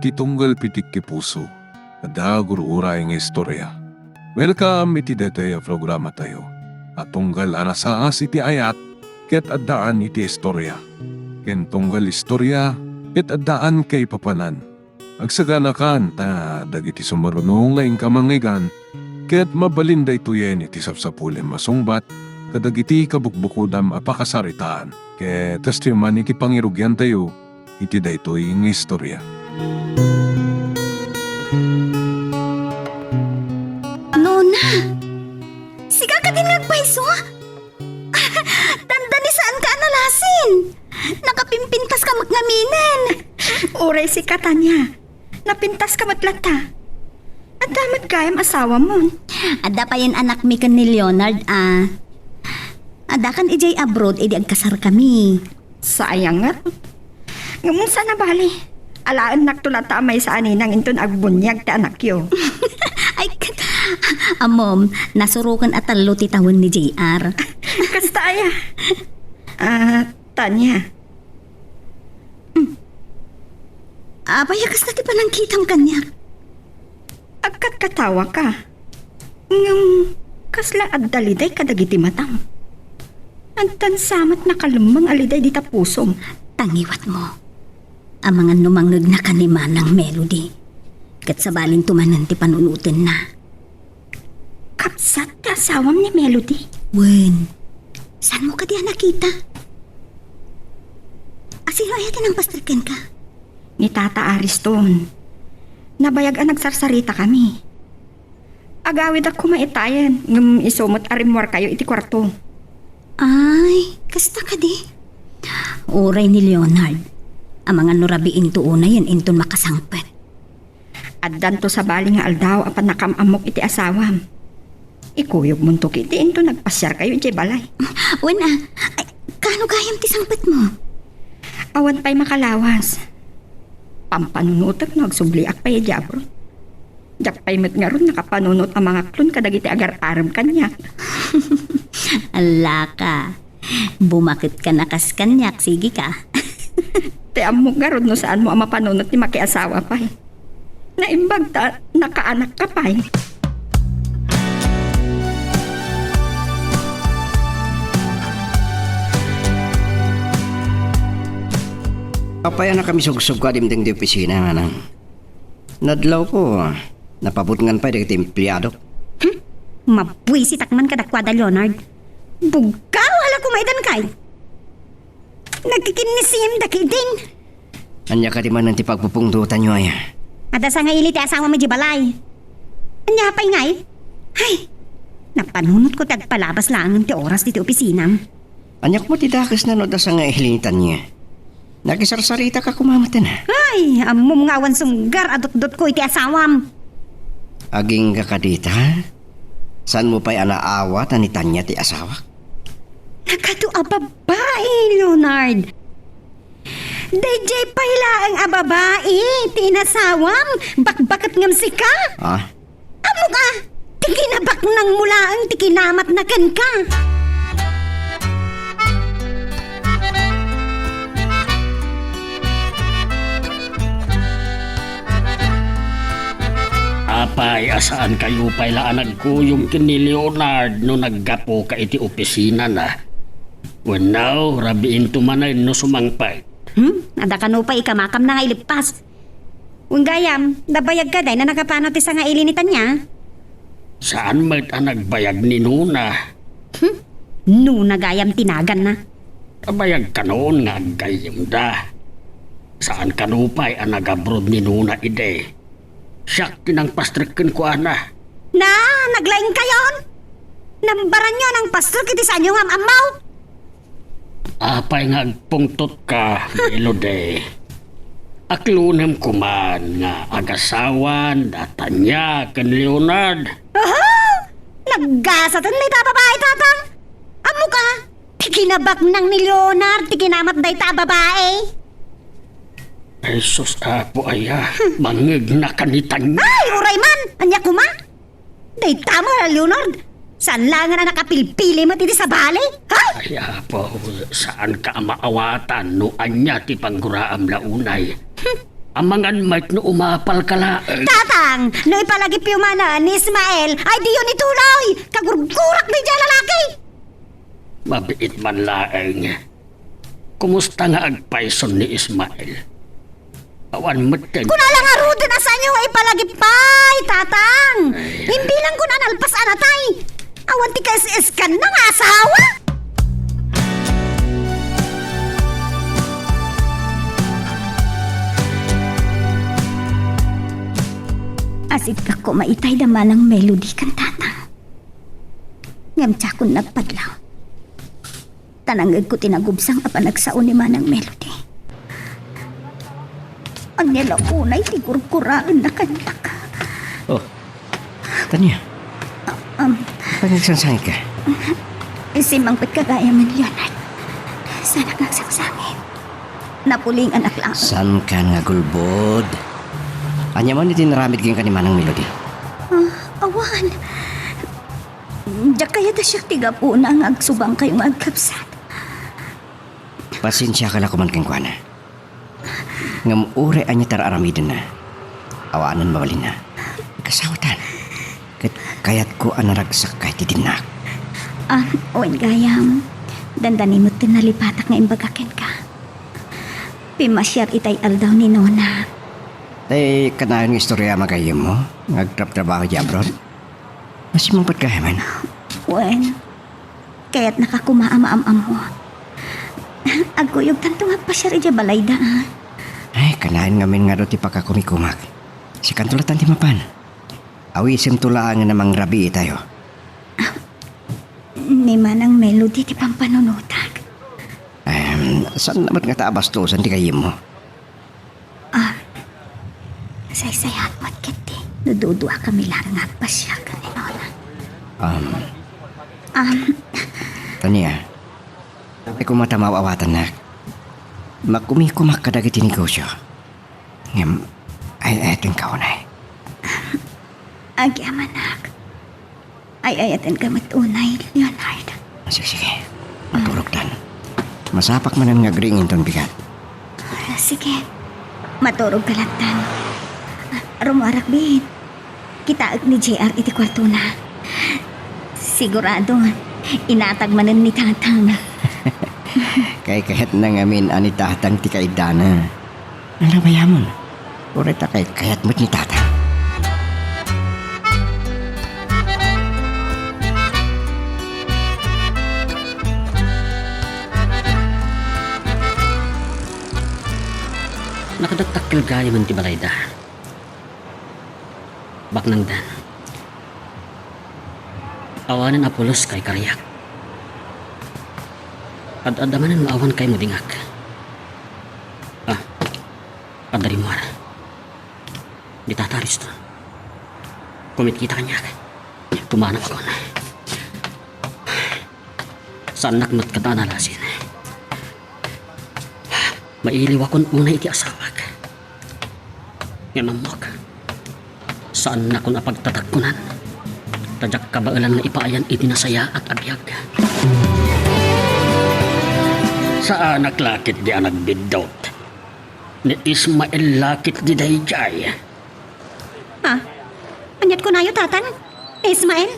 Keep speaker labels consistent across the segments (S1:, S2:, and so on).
S1: iti tunggal pitik ki puso. Ada gurura nga istorya. Welcome iti detoy programa tayo. At tunggal anasaas iti ayat, ket addaan iti istorya. Ken tunggal istorya, ket addaan kay papanan. Agsaganakan ta dagiti sumarunong laing kamangigan, ket mabalinda ituyen iti sapsapulim masungbat, kadagiti kabukbukudam apakasaritaan. Ket testiman iti pangirugyan tayo, iti daytoy nga istorya.
S2: Nona, siga ka din nagpaiso? Tanda ni saan ka analasin? Nakapimpintas ka magngaminen.
S3: Uray si Katanya. Napintas ka matlata. At damat kayam asawa mo.
S2: Ada pa yan anak mi kan ni Leonard, Ada kan ijay abroad, edi agkasar kami.
S3: Sayang nga. Ngayon sana bali. Alaan naktulata may sa aninang inton agbunyag ta anak yo.
S2: Ay, amom, nasurukan at talo titawan ni JR.
S3: Kasta aya. Tanya.
S2: Abaya kasta ti panangkitam kanya.
S3: Agkat katawa ka. Ngam, kasla agdaliday kadagiti matam. Antan samat na kalumang aliday di tapusom.
S2: Tangiwat mo. Ang mga numangag na kaniman ng melody. Kat sa balin tumanan ti panunutin na.
S3: Kapsat ti asawam ni Melody.
S2: Wen, saan mo ka diyan nakita? Asino ayatin ang pastriken ka?
S3: Ni Tata Ariston. Nabayag ang nagsarsarita kami. Agawid ako maitayan. Ngam isumot arimwar kayo iti kwarto.
S2: Ay, kasta ka di. Uray ni Leonard. Ang mga nurabiin to una yan inton makasangpet.
S3: Addan to sa bali nga aldaw apan nakamamok iti asawam. Ikuyog munto kiti into nagpasyar kayo iti balay.
S2: Wen ay, kano gayam ti sangpet mo?
S3: Awan pa'y makalawas. Pampanunutak no agsubliak pa'y jabro. Jak pa'y matngaron nakapanunot ang mga klon kadagiti agar-aram kanya.
S2: Ala ka. Bumakit ka na kas kanyak. Sige ka.
S3: Te amok garod no saan mo ang mapanunot ni makiasawa pa'y. Naimbag ta, nakaanak ka pa'y.
S4: Apaya na kami sugsug ka dimdeng di opisina, manang. Nadlaw ko, napabutingan pa yung empleyado.
S2: Mabwisit akman kadakwada, Leonard. Bugaw, hala kumaidan kay. Nagkikinisim dakiding.
S4: Anya ka di man nanti pagpupungdutan nyo ay.
S2: Ada sa nga ilit asawa mo di balay. Anya pa'y ngay. Ay, napanunot ko tagpalabas lang ng ti oras dito opisinam.
S4: Anya ko mo tidakas na no da sa nga ihilinitan niya. Nagisarsarita ka kumamatan na.
S2: Ay, amom nga awan sunggar adot-dot ko iti asawam.
S4: Aging ka kadita? Saan mo pa'y anaawat na ni Tanya ti asawa?
S2: Nagkado babae, Leonard. Dayjay pala ang ababae, tinasawam, bakbakat ngam sika.
S4: Ah?
S2: Amo ka, tikinabak nang mula ang tikinamat na kan ka.
S5: Apay, asaan kayo pa'y laanag ko yung kini Leonard no naggapo ka iti opisina na. When now, rabiin tumanay no sumangpay.
S2: Ada ka no pa ikamakam na nga ilipas. Unggayam, nabayag ka day na nakapano ti sa nga ilinitan niya.
S5: Saan mat ang nagbayag ni Nuna?
S2: No, nagayam tinagan na.
S5: Kabayag ka noon nga gayam da. Saan ka no pa'y ang nag-abroad ni Nuna ide? Siyak tinang pastrikin ko ana.
S2: Na, naglaing kayon? Nambaran nyo ng pastor kiti sa inyo nga amaw.
S5: Apay nga agpungtot ka, Melody. Aklunem kuman nga agasawan datanya ken Leonard.
S2: Naggasatan na babae tatang. Amo ka, tikinabak nang ni Leonard, tikinamat day ta babae.
S5: Jesus apo aya, mangig na kanitan niya.
S2: Ay, uray man, anya kuma. Day tamo na Leonard. Saan lang nga na nakapilpili mo titi sa bali? Hay!
S5: Ay apo, saan ka maawatan no anya ti pangguraam launay? Amangan might no umapal ka laeng.
S2: Tatang, no ipalagip yung mana ni Ismael, ay di yun ituloy! Kagurgurak di dyan lalaki!
S5: Mabiit man laeng. Kumusta nga agpaison ni Ismael? Awan meten.
S2: Kuna lang arudo na sa inyo ay palagip pay, tatang! Hindi lang ko nalpas anatay! Awan ti ka-iskan ng asawa! Asit ka ko maitay naman ang melody kan tatang. Ngamtsa ko nagpadlaw. Tanangag ko tinagubsang apanagsaon ni manang melody. Ang nila unay tikurkuraan na kantak.
S4: Oh, Tanya, pagkagsangsangit ka.
S2: Isimang kagaya man Leonard. Sana kang sangsangit. Napuling anak lang.
S4: San ka nga gulbod? Anya man itinaramid kang kanimanang melody.
S2: Awan. Diyak kaya da siya tiga po na ang agsubang kayong agkapsat.
S4: Pasensya ka na kuman kang kuana. Ngam ure anya tararamidin na. Awaanan mawalin na. Kasawatan. Kayat ko anaragsak kahit itinak.
S2: Owen gayam. Dandanin mo tinalipatak nga imbagakin ka. Pimasyar itay aldaw ni Nona.
S4: Tay kanayon ng istorya magayim mo. Nagtrap-trabaho di abroad. Masimumpat ka man.
S2: Wen, kaya't nakakumaam-am mo. Aguyog tanto nga pasyar ija balay daan.
S4: Ay, kanayon ngamin nga do ti pakakumikumak. Si kantulatan ti mapan. Awisim tulaan nga namang rabi tayo.
S2: Ni manang melody ti pampanunutak.
S4: Saan naman nga taabastusan ti kayim mo?
S2: Say-sayat matkiti. Nududua kami lang nga pasyar ka ni Nona.
S4: Tanya, ay kumatamaw-awatan na. Makumikumak ka dagiti negosyo. Ngam, ay ating kaunay.
S2: Agyamanak. Ay ayatin ka matunay, Leonard.
S4: Sige, matulog tan. Masapak man ang ngagringin ton bigat.
S2: Sige, maturog kalatan. Rumarak bin. Kitaag ni JR iti kwarto na. Sigurado, inatag manan ni tatang.
S4: Kay kahit na ngamin ani tatang ti kaidana. Ano ba yamon? Ureta kay kayat mo't ni tatang.
S5: Nakadagtakil gaya man ti balayda. Baknang dan. Awanan apulos kay kariyak. Ad-adamanan maawan kay mo dingak. Adari mo ara. Di tataris to. Kumit kita kanya. Tumanap ko na. Sanak mat katanalasin. Mailiw akong unay iti asawag. Yan ang mok. Saan na ko napagtatagkunan? Tadyak kabailan nga ipaayan iti nasaya at abiyag. Saan naklakit di ang nagbidot? Ni Ismael lakit di dayjay.
S2: Anyat ko na yung tatang? Ismael?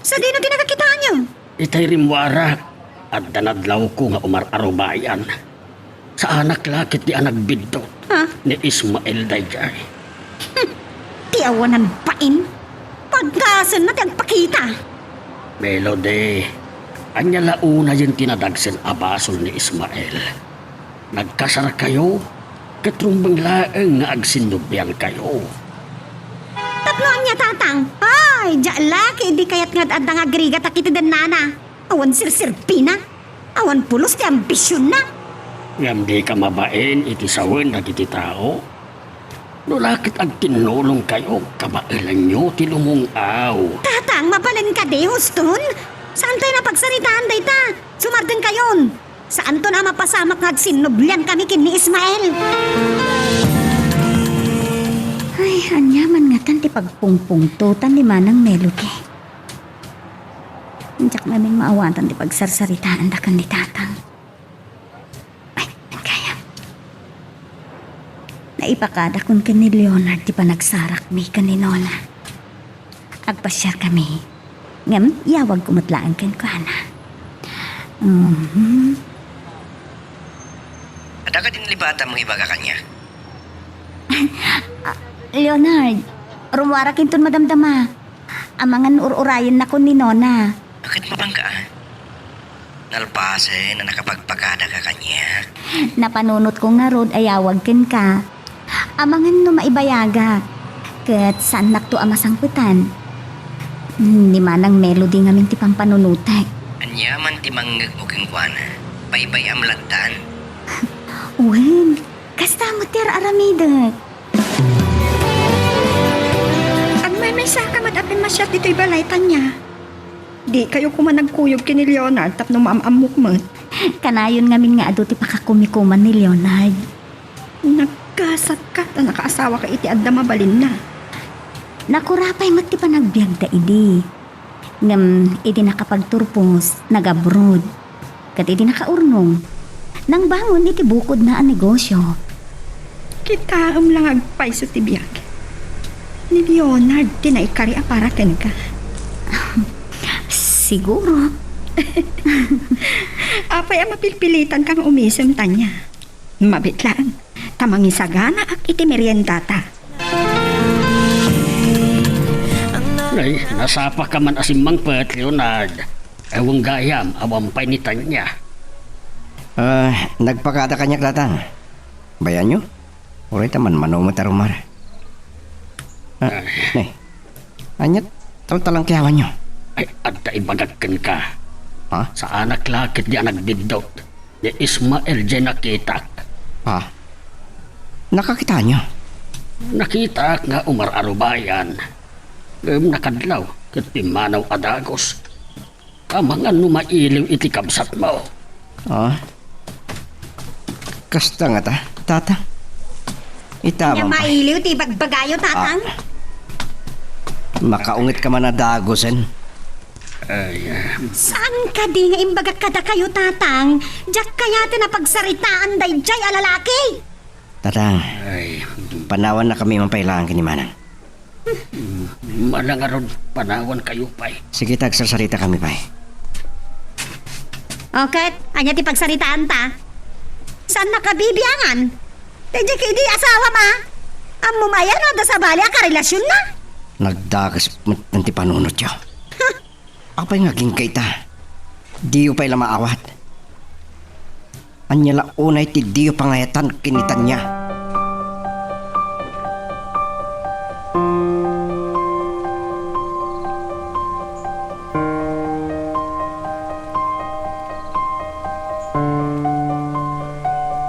S2: Sa di na ginagakitaan niyo?
S5: Itay rimwara at danadlaw ko nga umar-arubayan. Saan naklakit di ang nagbidot? Ni Ismael dayjay.
S2: Tiawanan pain? Pagkasan na tiyagpakita.
S5: Melody, anya launa yung tinadagsin abasol ni Ismael. Nagkasar kayo, katrumbang laeng nga agsinubyan kayo.
S2: Tatloan niya tatang. Ay, dya laki di kayat nga adda nga grigat akiti den nana. Awan sirsirpina. Awan pulos ti ambisyon na.
S5: Ngam di ka mabain iti sawen na iti tao. Nulakit ag tinulong kayo, kabailan nyo tilumungaw.
S2: Tatang, mapalin ka di, huston? Saan tayo napagsaritaan day ta? Sumarden kayon. Saan to na mapasamak nga sinublian kami kin ni Ismael? Ay, anyaman nga tan ti pagpungpungtutan ni manang melody. Diyak namin maawatan ti pagsarsaritaan da kan ni tatang. Ay, kaya. Naipakada kun ka ni Leonard di pa nagsarak mi ka ni Nona. Agpasyar kami. Ngam, yawag kumutlaan kan ko, Ana.
S4: Ada ka din libata mong ibaga kanya?
S2: Leonard, rumwara kinton madamdama. Amangan ur-urayan na ko ni Nona.
S4: Bakit mabang ka? Nalpase na nakapagpagada ka kanya.
S2: Napanunot ko nga rod ayawag ken ka. Amangan no maibayaga. Ket saan nakto amasangputan. Ni manang melody nga minti pampanunutek.
S4: Anyaman ti manggag mo kang kuwana. Baybay am lagdan.
S2: Uwing, kasta mo ter aramidet.
S3: Ang may saka madapin masyat dito'y balaytan niya. Di kayo kumanagkuyog kini Leonard tapno maamamukmat.
S2: Kanayon ngamin nga ado ti pakakumikuman ni Leonard.
S3: Nagkasat ka na nakaasawa ka iti adda mabalin na.
S2: Nakurapay mat ti panagbiag da idi. Ngam iti nakapagturpos, nagabroad. Kat iti nakaurnong. Nang bangon iti bukod na ang negosyo.
S3: Kita lang agpay sa tibiyag. Ni Leonard, tinaikari aparaten ka.
S2: Siguro.
S3: Apay ang mapilpilitan kang umisim tanya. Mabitlaan, tamangin sagana ak iti meriendata.
S5: Ay, nasapa ka man asimang pet, Leonard. Ewang gayam, awampay ni Tanya.
S4: Nagpakada kanya klatang. Bayan nyo? Uray taman manumatarumar. Nih, anyat, talang kiyawan nyo.
S5: Ay, adda ibagagkan ka.
S4: Ha?
S5: Sa anak lakit di anak bidot. Ni Ismael di nakitak.
S4: Ha? Nakakita nyo?
S5: Nakita nga umar-arubayan. Nakadlaw, kati manaw adagos. Kamangan numailiw iti kabsat mo.
S4: Kasta nga ta, tata. Itamang pa.
S2: mailiw ti bagbagayo tatang.
S4: Makaungit ka man na dagosen.
S5: Ay,
S2: Saan ka di nga imbagat kada kayo tatang? Diyak kaya napagsaritaan day jay alalaki.
S4: Tatang,
S5: ay,
S4: panawan na kami mampailangan kinimanang.
S5: malangaron panawan kayo pa'y.
S4: Sige, tagsasarita kami pa.
S2: Okay, anya ti pagsaritaan ta. Saan nakabibiyangan? Tedya di asawa ma. Ang mumaya no da sa bali ka relasyon na.
S4: Nagdagas nanti panunot yo. Apay nga kita. Diyo pa'y lamaawat. Anya la unay ti diyo pangayatan kinitan niya.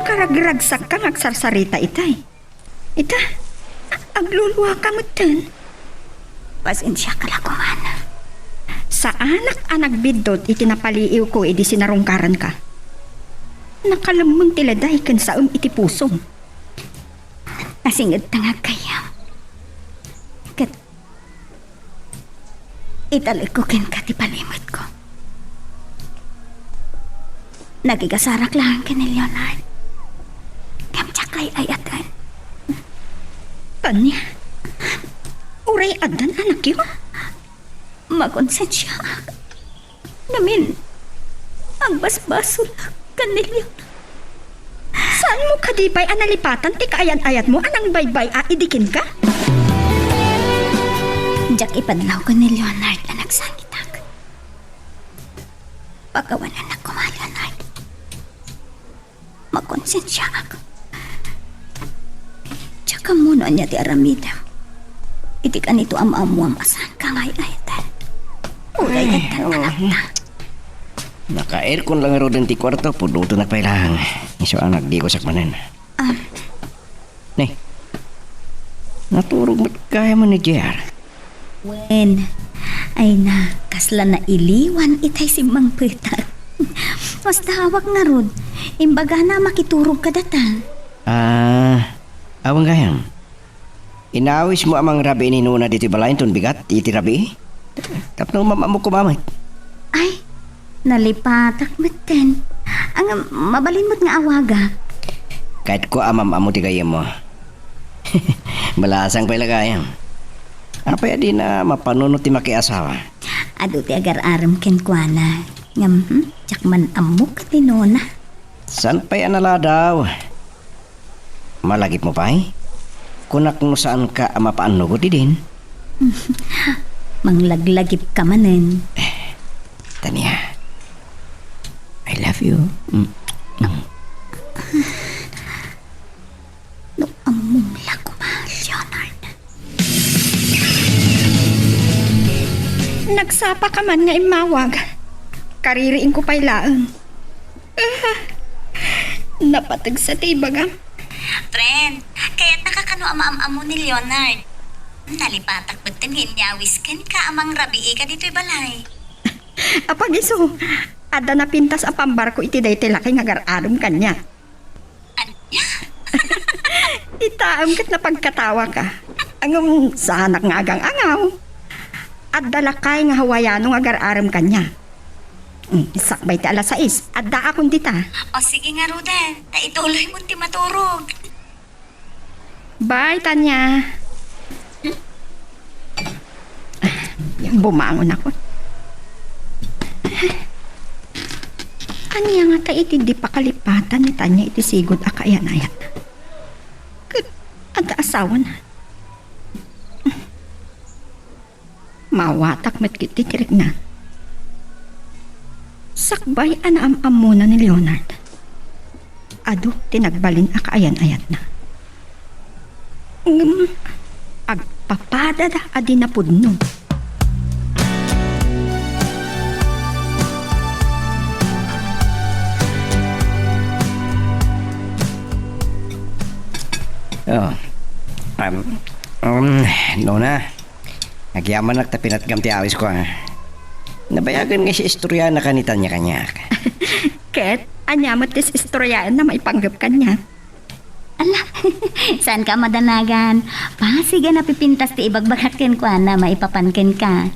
S3: Karagragsak kang agsarsarita itay. Ita, agluluwa ka mo ten.
S2: Pasensya ka lang kumana.
S3: Sa anak bidot iti napaliiw ko iti sinarungkaran ka. Nakalamang tiladay kan saum iti pusong.
S2: Nasingit tangag kaya. Kat italikukin ka ti palimot ko. Nagigasarak lang ka ni Leonard. Kamtsak ay ayatan.
S3: Tanya, uray adan anak yun.
S2: Makonsensya ka. Namin, ang basbaso lang ka ni Leonard.
S3: Saan mo kadipay analipatan ti kaayat-ayat mo anang baybay idikin ka?
S2: Diyak ipadlaw ko ni Leonard na nagsangitak. Pagkawanan na ko mga Leonard. Makonsensya ako. Tsaka muna niya ti aramida. Iti ka nito amamuam asan ka ngay ayatan. Uray at anak na.
S4: Naka-aircon lang aro din ti kwarto. Puduto na pailang. Iso anak, di ko sakmanan. Nih, naturog kaya mo ni JR.
S2: Wen, ay na, kasla na iliwan itay si Mang Petak. Mas tawag nga rod. Imbaga na makiturog ka datang.
S4: Awang gayam. Inawis mo amang rabi ni Nuna dito balayin ton bigat, iti rabi. Tapno mamamok ko mamay.
S2: Ay, nalipatak meten. Ang mabalin mo't nga awaga.
S4: Kahit ko amam amo ti gayam mo. Malasang pa ilagayan. Apay di na mapanunot ti makiasawa.
S2: Ado ti agar-aram ken kuana. Ngam, tsak man amok ti nona.
S4: San pa'y anala daw? Malagip mo pa'y? Kunak no saan ka mapaano ko ti din?
S2: Manglaglagip ka manen.
S4: Tanya, I love you.
S2: No among lago mahal, Leonard.
S3: Nagsapa ka man nga imawag. Kaririin ko pa'y laang. Napatag sa tibaga.
S2: Friend, kaya't nakakano ama-amo ni Leonard. Nalipatak ba't tinhinyawis ken ka amang rabii ka dito'y balay.
S3: Apag iso, ada na pintas a pambarko iti day tilaki nga gar-arom kanya.
S2: Anya?
S3: Itaam kat na pagkatawa ka. Ang sanak nga agang angaw. At dalakay nga hawayano nga gar-arom kanya. Sakbay ti alas 6. At da akong dita.
S2: O sige nga, Ruden. Taituloy mo ti maturog.
S3: Bye, Tanya. Bumangon ako. Anya nga ta iti di pakalipatan ni Tanya iti sigod akayan-ayat. Ada asawa na. Mawatak met kiti tirik na. Sakbay anaam-am muna ni Leonard. Ado tinagbalin akaayan-ayat na. Agpapada da adi na pudno.
S4: Oh. Nona. Nagyaman nagtapinat gamti awis ko ha. Nabayagan nga si istorya na kanitan niya kanya.
S3: Ket, anyamat tis istoryaan na maipanggap kanya.
S2: Ala, saan ka madanagan? Pasiga na pipintas ti ibagbagakin ko na maipapankin ka.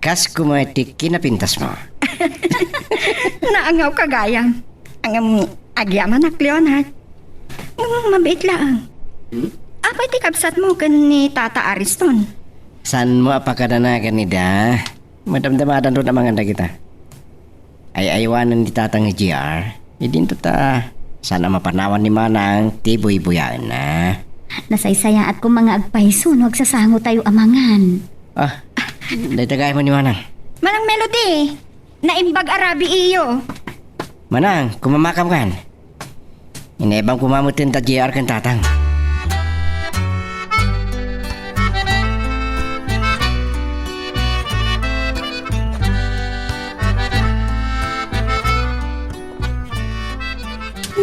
S4: Kas kumatik kinapintas mo.
S3: Naangaw kagayang. Ang agyaman ak Leonard. Mabait lang. Apay ti kabsat mo kan ni Tata Ariston.
S4: San mo apakadanagan ni da? Madamdamadan doon ang mga kita. Ay aywanan ni tatang GR. Idin to ta. Sana mapanawan ni Manang tiboy-buyaan na.
S2: Nasaysaya at kung mga agpaiso, wag sasango tayo amangan.
S4: Dahil tagay mo ni Manang.
S3: Manang Melody, naimbag arabi iyo.
S4: Manang, kumamakam kan. Inebang kumamutin ta GR kan tatang.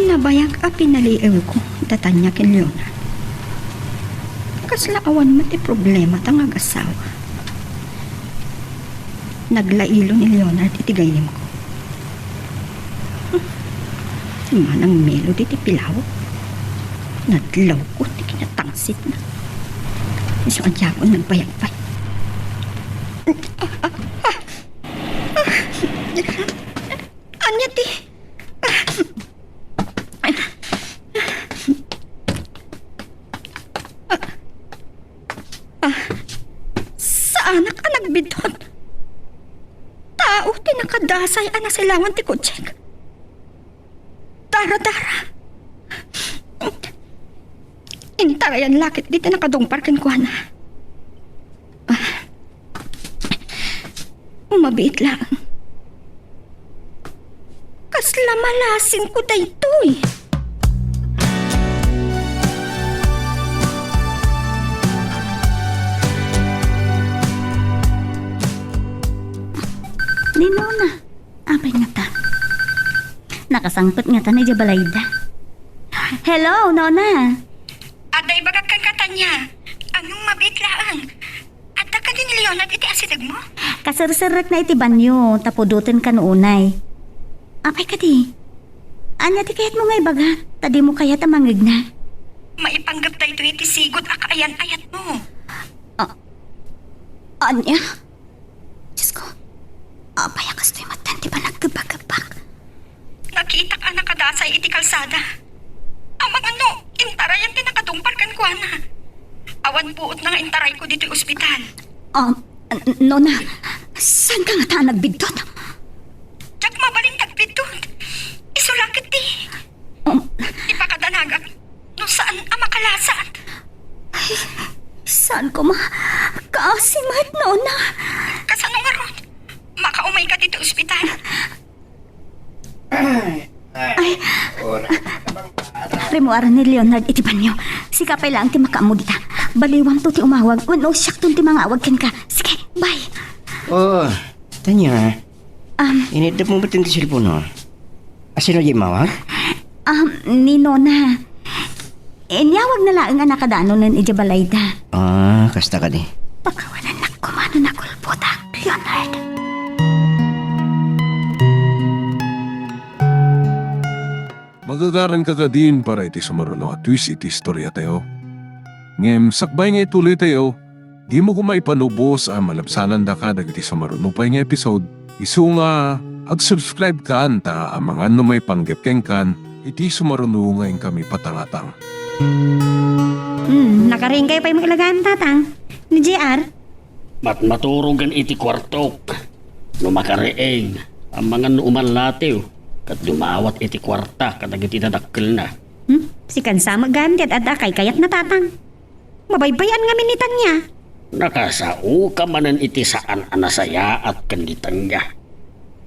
S3: Nabayag a pinaliiw ko, tatanya kin Leonard. Kasla awan mati problema tang agasawa. Naglailo ni Leonard itigayim ko. Manang Melody ti pilaw. Nadlaw ko ti kinatangsit na. Iso ang tiyapon nagbayag-bay. Anya ti? Saan ka nagbidot? Tao ti nakadasay ana silawan ti kutsek. Dara-dara. Intarayan lakit dito nakadungpar ken kuana. Mabiit lang. Kasla malasin ko daytoy.
S2: Ni Nona, apay nga ta. Nakasangpot nga ta ni Jabalayda. Hello, Nona.
S3: Aday bagag kang katanya. Anong mabit laang? Adda ka din ni Leonard iti asidag mo?
S2: Kasarsarak na iti banyo, tapudutin ka noonay. Apay ka di. Anya ti kayat mo nga ibaga, tadi mo kaya tamangig na.
S3: Maipanggap tayo iti sigod akaayan-ayat mo.
S2: Anya? Diyos ko, apay akas to'y matan, di ba nagkabagabak?
S3: Nakita ka nakadasay iti kalsada. Amang ano, intaray ang tinakadumpar kan ko, ana. Awan buot na nga intaray ko dito ospital.
S2: Nona, saan ka nga ta nagbidtot?
S3: Tsak mabaling tagpidot. Isulakit di. Ipakadanagag. No saan ang makalasan?
S2: Saan ko kaasimat, Nona?
S3: Kasano nga ron? Makaumay ka dito ospital.
S2: Remuara ni Leonard iti banyo. Sikapay lang ti makaamo dita. Baliwang to ti umawag. Uno, siyak to ti mangawag ken ka. Sige, bye.
S4: Oh, tanya. Inidap mo ba ito cellphone mo? Asino di mawag?
S2: Ni Nona. Inyawag na lang nga nakadano nun ijabalayda.
S4: Kasta ka di.
S2: Pagkawalan na kumano na kulputa, Leonard.
S1: Magagaran ka din para iti sumarulo at twist iti istorya tayo. Ngem, sakbay nga ituloy tayo, di mo kumaipanubos ang malabsanan da ka dagiti sumarulo pa nga episode. Isu nga, ag-subscribe ka anta ang mga ano may panggepkeng kan, iti sumarulo nga kami patangatang.
S2: Nakaringkay pa yung ilagaan, tatang. Ni JR.
S5: Maturugan iti kwartok. No makareeng, ang mga nuuman latiw, kat dumawat iti kwarta kadagiti dadakkel na.
S2: Si kansa magandit at akay kayat na tatang. Mabaybayan nga minitan niya.
S5: Nakasao ka manan iti saan anasaya at kanditan niya.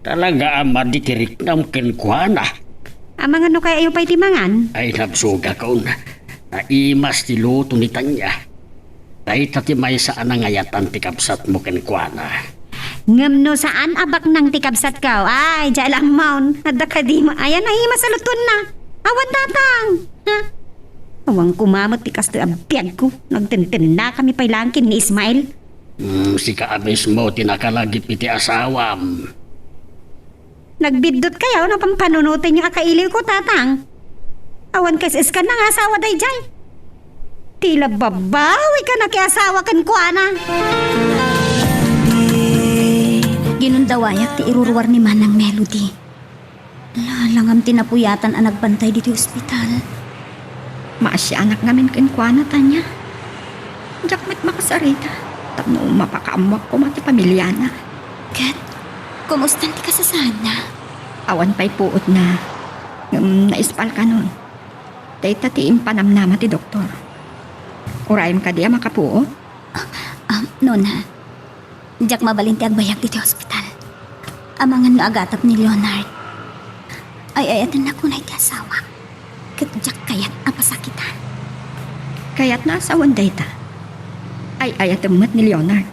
S5: Talaga ang maditirik ng kenkwana.
S2: Amang ano kaya ayaw pa itimangan?
S5: Ay nabsuga ka na. Naimas ti luto ni Tanya. Dahil tatimay saan ang ngayatan ti kapsat mo kenkwana.
S2: Ngam no saan abak nang tikabsat ka? Ay, jalang maun. Adda ka di ma. Ayan ay masalutun na. Awan tatang. Ha? Awang kumamot ti kasto abiyag ko. Nagtintin na kami pailangkin ni Ismail.
S5: Si kaabis mo tinakalagip iti asawam.
S2: Nagbidot kayo na pang panunutin yung akailiw ko, tatang. Awan kasi ka na nga asawa day jay. Tila babawi ka na kaya asawa kan ko, ana. Ginundawayak ti iruruwar ni Manang Melody. Langam tinapuyatan ang nagbantay dito ospital.
S3: Maasya anak namin kenkwana, Tanya. Jakmet makasarita. Tapno mapakaamwak ko mati pamilyana.
S2: Kat, kumusta ti kasasana?
S3: Awan pa'y puot na. Naispal ka nun. Day tatiin panamnama ti doktor. Urayim ka diya makapuot?
S2: Nona, jak mabalinti agbayag dito ospital. Amangan no agatap ni Leonard. Ay ayatan na kunay ti asawa. Kat jak kayat apasakitan.
S3: Kaya't naasawan day ta. Ay ayatamat ni Leonard.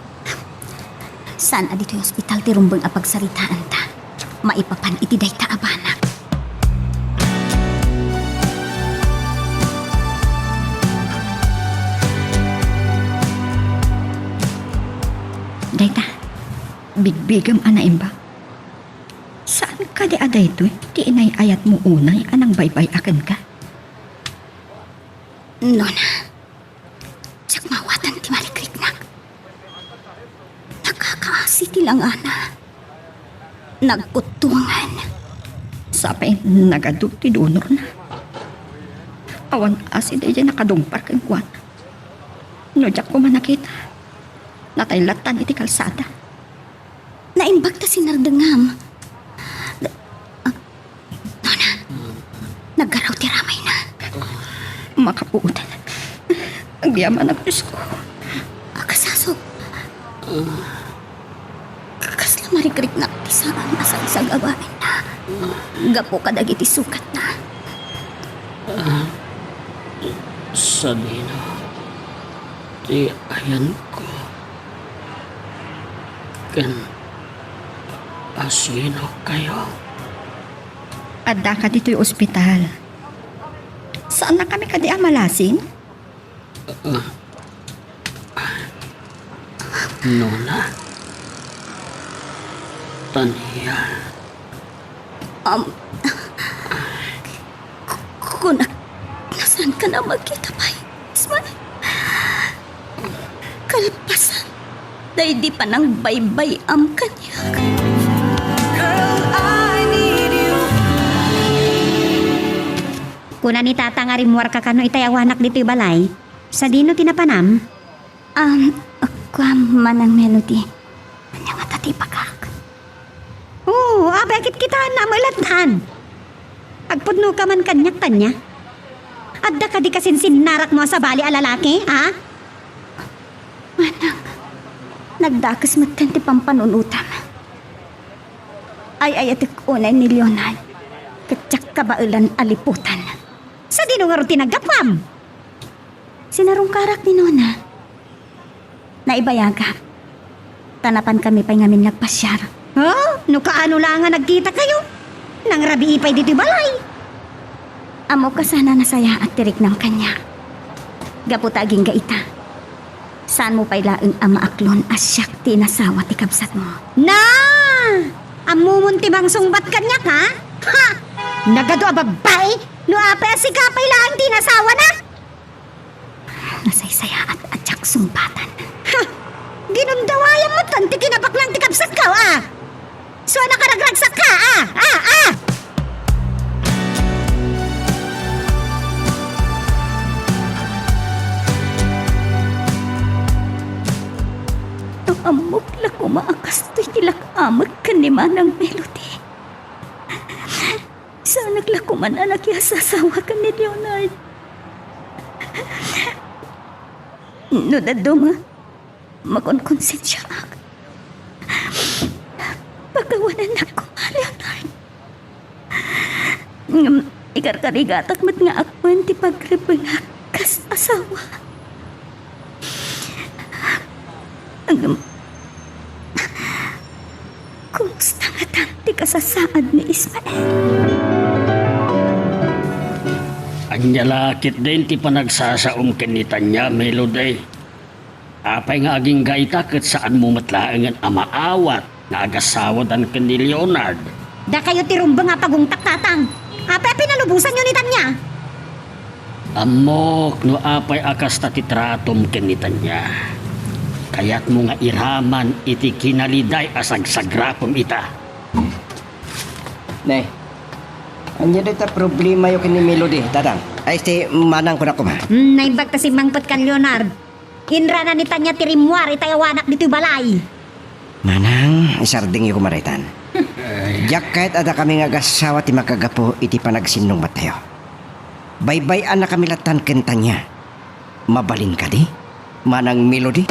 S2: Saan dito ospital ti rumbang apagsaritaan ta? Maipapan iti day ta abanak.
S3: Dayta, bigbigam anaim ba? Saan ka di aday to? Di inay ayat mo unay anang baybay akan ka?
S2: Nona, jak mawatan ti malikrik na. Nakakaasi ti lang ana. Nagkutungan.
S3: Sapay nagadug ti donor na. Awan asid ay nakadumpar kang kwan. No jak ko man nakita. Nataylatan iti kalsada.
S2: Naimbag ta si Nardangam. Nona, naggaraw ti ramay na.
S3: Makapuutan. Ang yaman ang Diyos ko.
S2: Akasaso. Kasla marikrik na ti saan asal sa gawain na. Gapo kadag iti sukat na.
S5: Sabino, di ayan ko. Kan asino kayo.
S3: Adda ka dito'y ospital. Saan na kami kadi amalasin?
S5: Nona. Tanya.
S2: Kunak, nasaan ka na magkita pa? Ismael. Kalpasan. Dahil di pa nang baybay am kanya.
S6: Kuna ni tata nga rimwar ka kano itay awanak dito'y balay. Sa dino tinapanam?
S2: Kwa Manang Melody. Kanya nga tati pagkak.
S6: Oo, bakit kita na malatan? Agpudno ka man kanyak tanya. Adda ka di kasin sinarak mo sa bali a lalaki, ha?
S2: Nagdakas matkan ti pampanunutan. Ay atik unay ni Leonard. Katsak kabailan aliputan.
S6: Sa dino nga ro tinagapam?
S2: Sinarong karak ni Nona. Naibayaga. Tanapan kami pa'y ngamin nagpasyar.
S6: Oh, no kaano lang nga nagkita kayo? Nang rabi ipay dito'y balay.
S2: Amo ka sana nasaya at tirik ng kanya. Gaputaging gaita. Saan mo pa'y laing ama aklon as siyak tinasawa ti kabsat mo?
S6: Na! Amumunti bang sungbat kanyak, ha? Ha! Nagado a babae? No apay si kapay lang tinasawa na?
S2: Nasaysaya at atsak sumbatan.
S6: Ha! Ginundawayan mo tanti kinabaklang tikabsat ka, ah! So nakaragragsak ka, ah! Ah! Ah!
S2: Amok la kumaakas to'y tilak amag kanima ng Melody. Saan naglakuman anak sasawa ka ni Leonard? No daduma, makonkonsensya ak. Pagkawanan ako, Leonard. Ikarkarigatak mat nga akman ti pagribangak kas asawa. Kumusta nga tanti kasasaad ni Ismael?
S5: Anya lakit din ti panagsasaom kinitan niya, Melody. Apay nga aging gaita kat saan mo matlaangan amaawat na agasawa dan ken ni Leonard.
S6: Da kayo tirumba nga pagungtak tatang. Apay pinalubusan nyo ni Tanya.
S5: Amok no apay akas tatitratom kinitan niya. Kaya't mo nga iraman iti kinaliday asagsagrapom ita.
S4: Nay, anya dito problema yung kini Melody, tatang. Ay, manang ko na kuma.
S6: Naimbag ta si Mangpot kan Leonard. Inra na ni Tanya tirimwar itayawanak dito'y balay.
S4: Manang, isarding yung kumaritan. Diyak kahit ada kami nga gasawa ti makagapo iti panagsinong matayo. Baybay-an na kami latan kenta niya. Mabalin ka di? Manang Melody?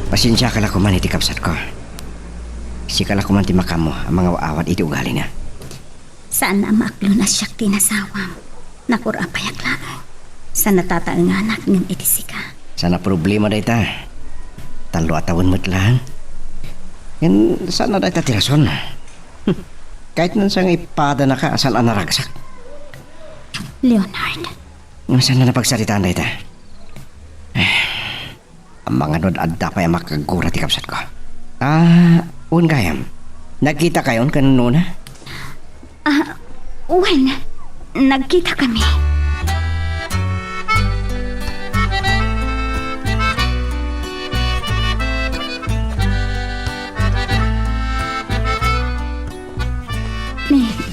S4: Pasensya ka lakuman iti kapsat ko. Si kalakuman ti makamo ang mga waawat iti ugali na.
S2: Saan na maaklon as siyak tinasawam? Nakurapayak lang. Sa natataanganak ng itisika.
S4: Sana problema da ita. Talo atawon mo't lang. Yan sana da ita tirason. Kahit nan sang ipada na ka asal anaragsak.
S2: Leonard,
S4: Nga sana napagsaritaan da ita. Ang mga nod adda pa yung makagura ti kapsat ko. Un kayam. Nagkita kayon kanuna?
S2: when nagkita kami.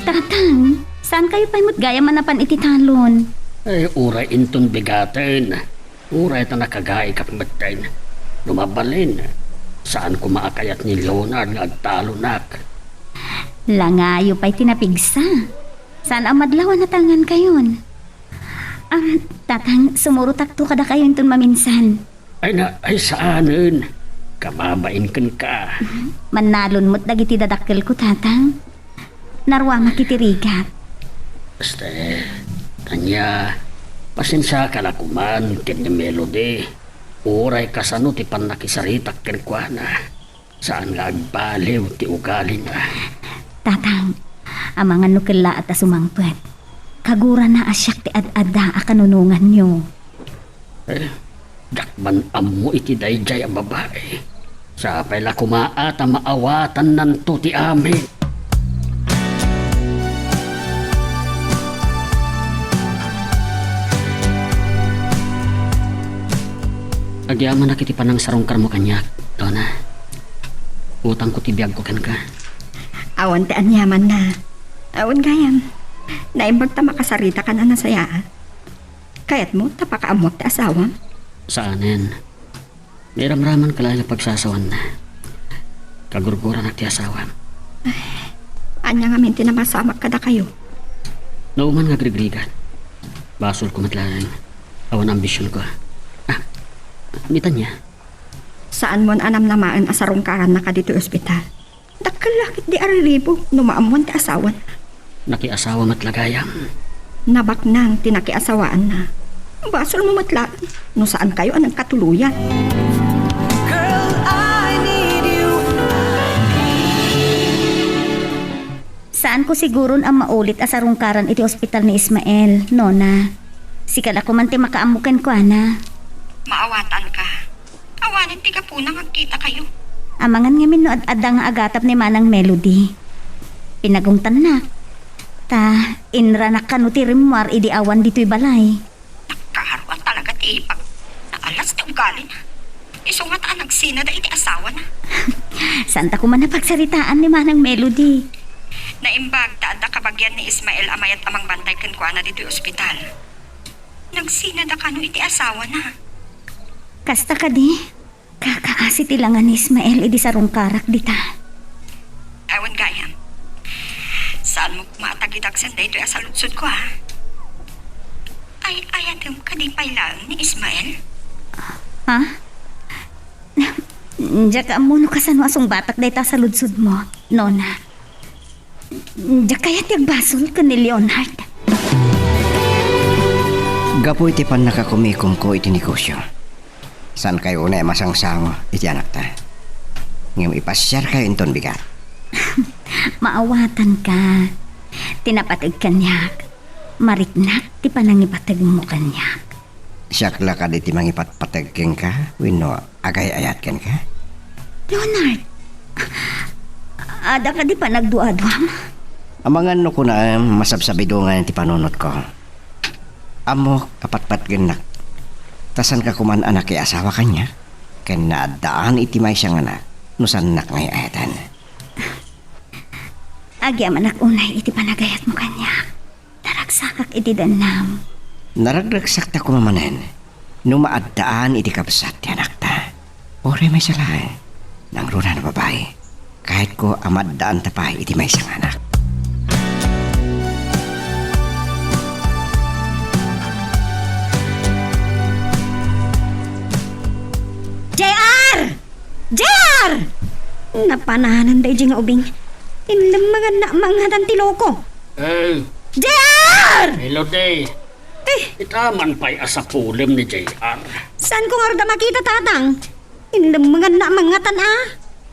S2: Tatang, saan kayo paimot gaya manapan iti talon?
S5: Ay, uray inton bigaten. Uray ta nakagay kapimatayin. Lumabalin. Saan ko maakayat ni Leonard nga agtalunak?
S2: Langayo pa'y tinapigsa. Saan ang madlawan na tangan kayon? Tatang, sumurutak to kada kayo inton maminsan.
S5: Ay saanin? Kababain kan ka.
S2: Manalon mo't dagiti dadakkel ko, tatang. Narwa makitirigat.
S5: Basta, kanya, pasensya ka na kuman, kanya Melody. Uray kasano ti panakisaritak ken kwa na. Saan nga agbaliw ti ugali na.
S2: Tatang, ang mga nukila at asumangpet. Kagura na asyak ti ad-ada a kanunungan nyo.
S5: Dakman amo iti dayjay ang babae. Sapay la kumaat ang maawatan nanto ti amin. Agyaman na kiti panang sarong karmo kanyak. Dona, utang ko tibiyag ko kan ka.
S3: Awan ti anyaman na. Awan gayam. Naimbag ta makasarita ka na nasaya. Kayat mo, tapakaamot ti asawa.
S5: Saanin? May ramraman ka lang pagsasawan na. Kagurguran at ti asawa.
S3: Anya nga minti na masamak kada kayo.
S5: Nauman nga grigrigan. Basol ko matlaang. Awan ambisyon ko. Mitan niya.
S3: Saan mo anam namaan asarong karan na ka dito ospital? Dakalakit di ariribo, numaamuan ti asawan.
S5: Nakiasawa matlagayang.
S3: Nabak nang tinakiasawaan na. Basol mo matlaan. No saan kayo anang katuluyan?
S2: Saan ko siguron ang maulit asarungkaran iti ospital ni Ismael, Nona? Sikala ko man ti makaamukan ko, ana.
S3: Maawatan ka. Awanin ti ka po nang agkita kayo.
S2: Amangan nga min no ad-adda nga agatap ni Manang Melody. Pinagungtan na. Ta, inranak ka no ti rimwar idi awan dito'y balay.
S3: Nakaharwan talaga ti ipag. Naalas ti ugali na. Isungat ang nagsina da iti asawa na.
S2: Santa ko man napagsaritaan ni Manang Melody.
S3: Naimbag da kabagyan ni Ismael amayat amang bantay kenkwana dito'y ospital. Nagsina da kano iti asawa na.
S2: Kasta ka di. Kakaasi tilangan ni Ismael idi sarungkarak dita.
S3: Ewan gayam. Saan mo matagidagsan da ito'y asalutsod ko ha? Ay ayatim ka di pailang ni Ismael?
S2: Ha? Diya ka amuno kasano asong batak dayta sa ludsud mo, Nona. Diya kaya tiagbasol ka ni Leonard.
S4: Gapo iti pan nakakumikom ko iti negosyo. Saan kayo unay masangsango iti anak ta? Ngayon ipasyar kayo inton bigat.
S2: Maawatan ka. Tinapatag kanyak. Mariknak, ti panangipatag mo kanyak.
S4: Siyak lakad iti mangipatpatagking ka, wino agay-ayat ken ka.
S2: Leonard, ada ka di pa nagduadwam?
S4: Amangan no ko na masabsabidungan iti panunot ko. Amo kapatpat genak. Tasan ka kuman anak kay asawa kanya. Ken naadaan iti may siyang anak. Nusan nak ngay ayatan.
S2: Agya manak unay iti panagayat mo kanyak. Naragsakak iti danam.
S4: Naragdragsak ta kumamanen. Numaadaan iti kapsat ti anak ta. Ore may salahan. Nang runa na babae. Kahit ko amadaan ta pa iti may siyang anak.
S6: JR! JR! Napanahanan day nga ubing. Inlang mga tantiloko.
S5: Eh,
S6: JR!
S5: Melody. Itaman pa'y asapulim ni JR.
S6: Saan ko nga makita tatang? Inlang mga ah.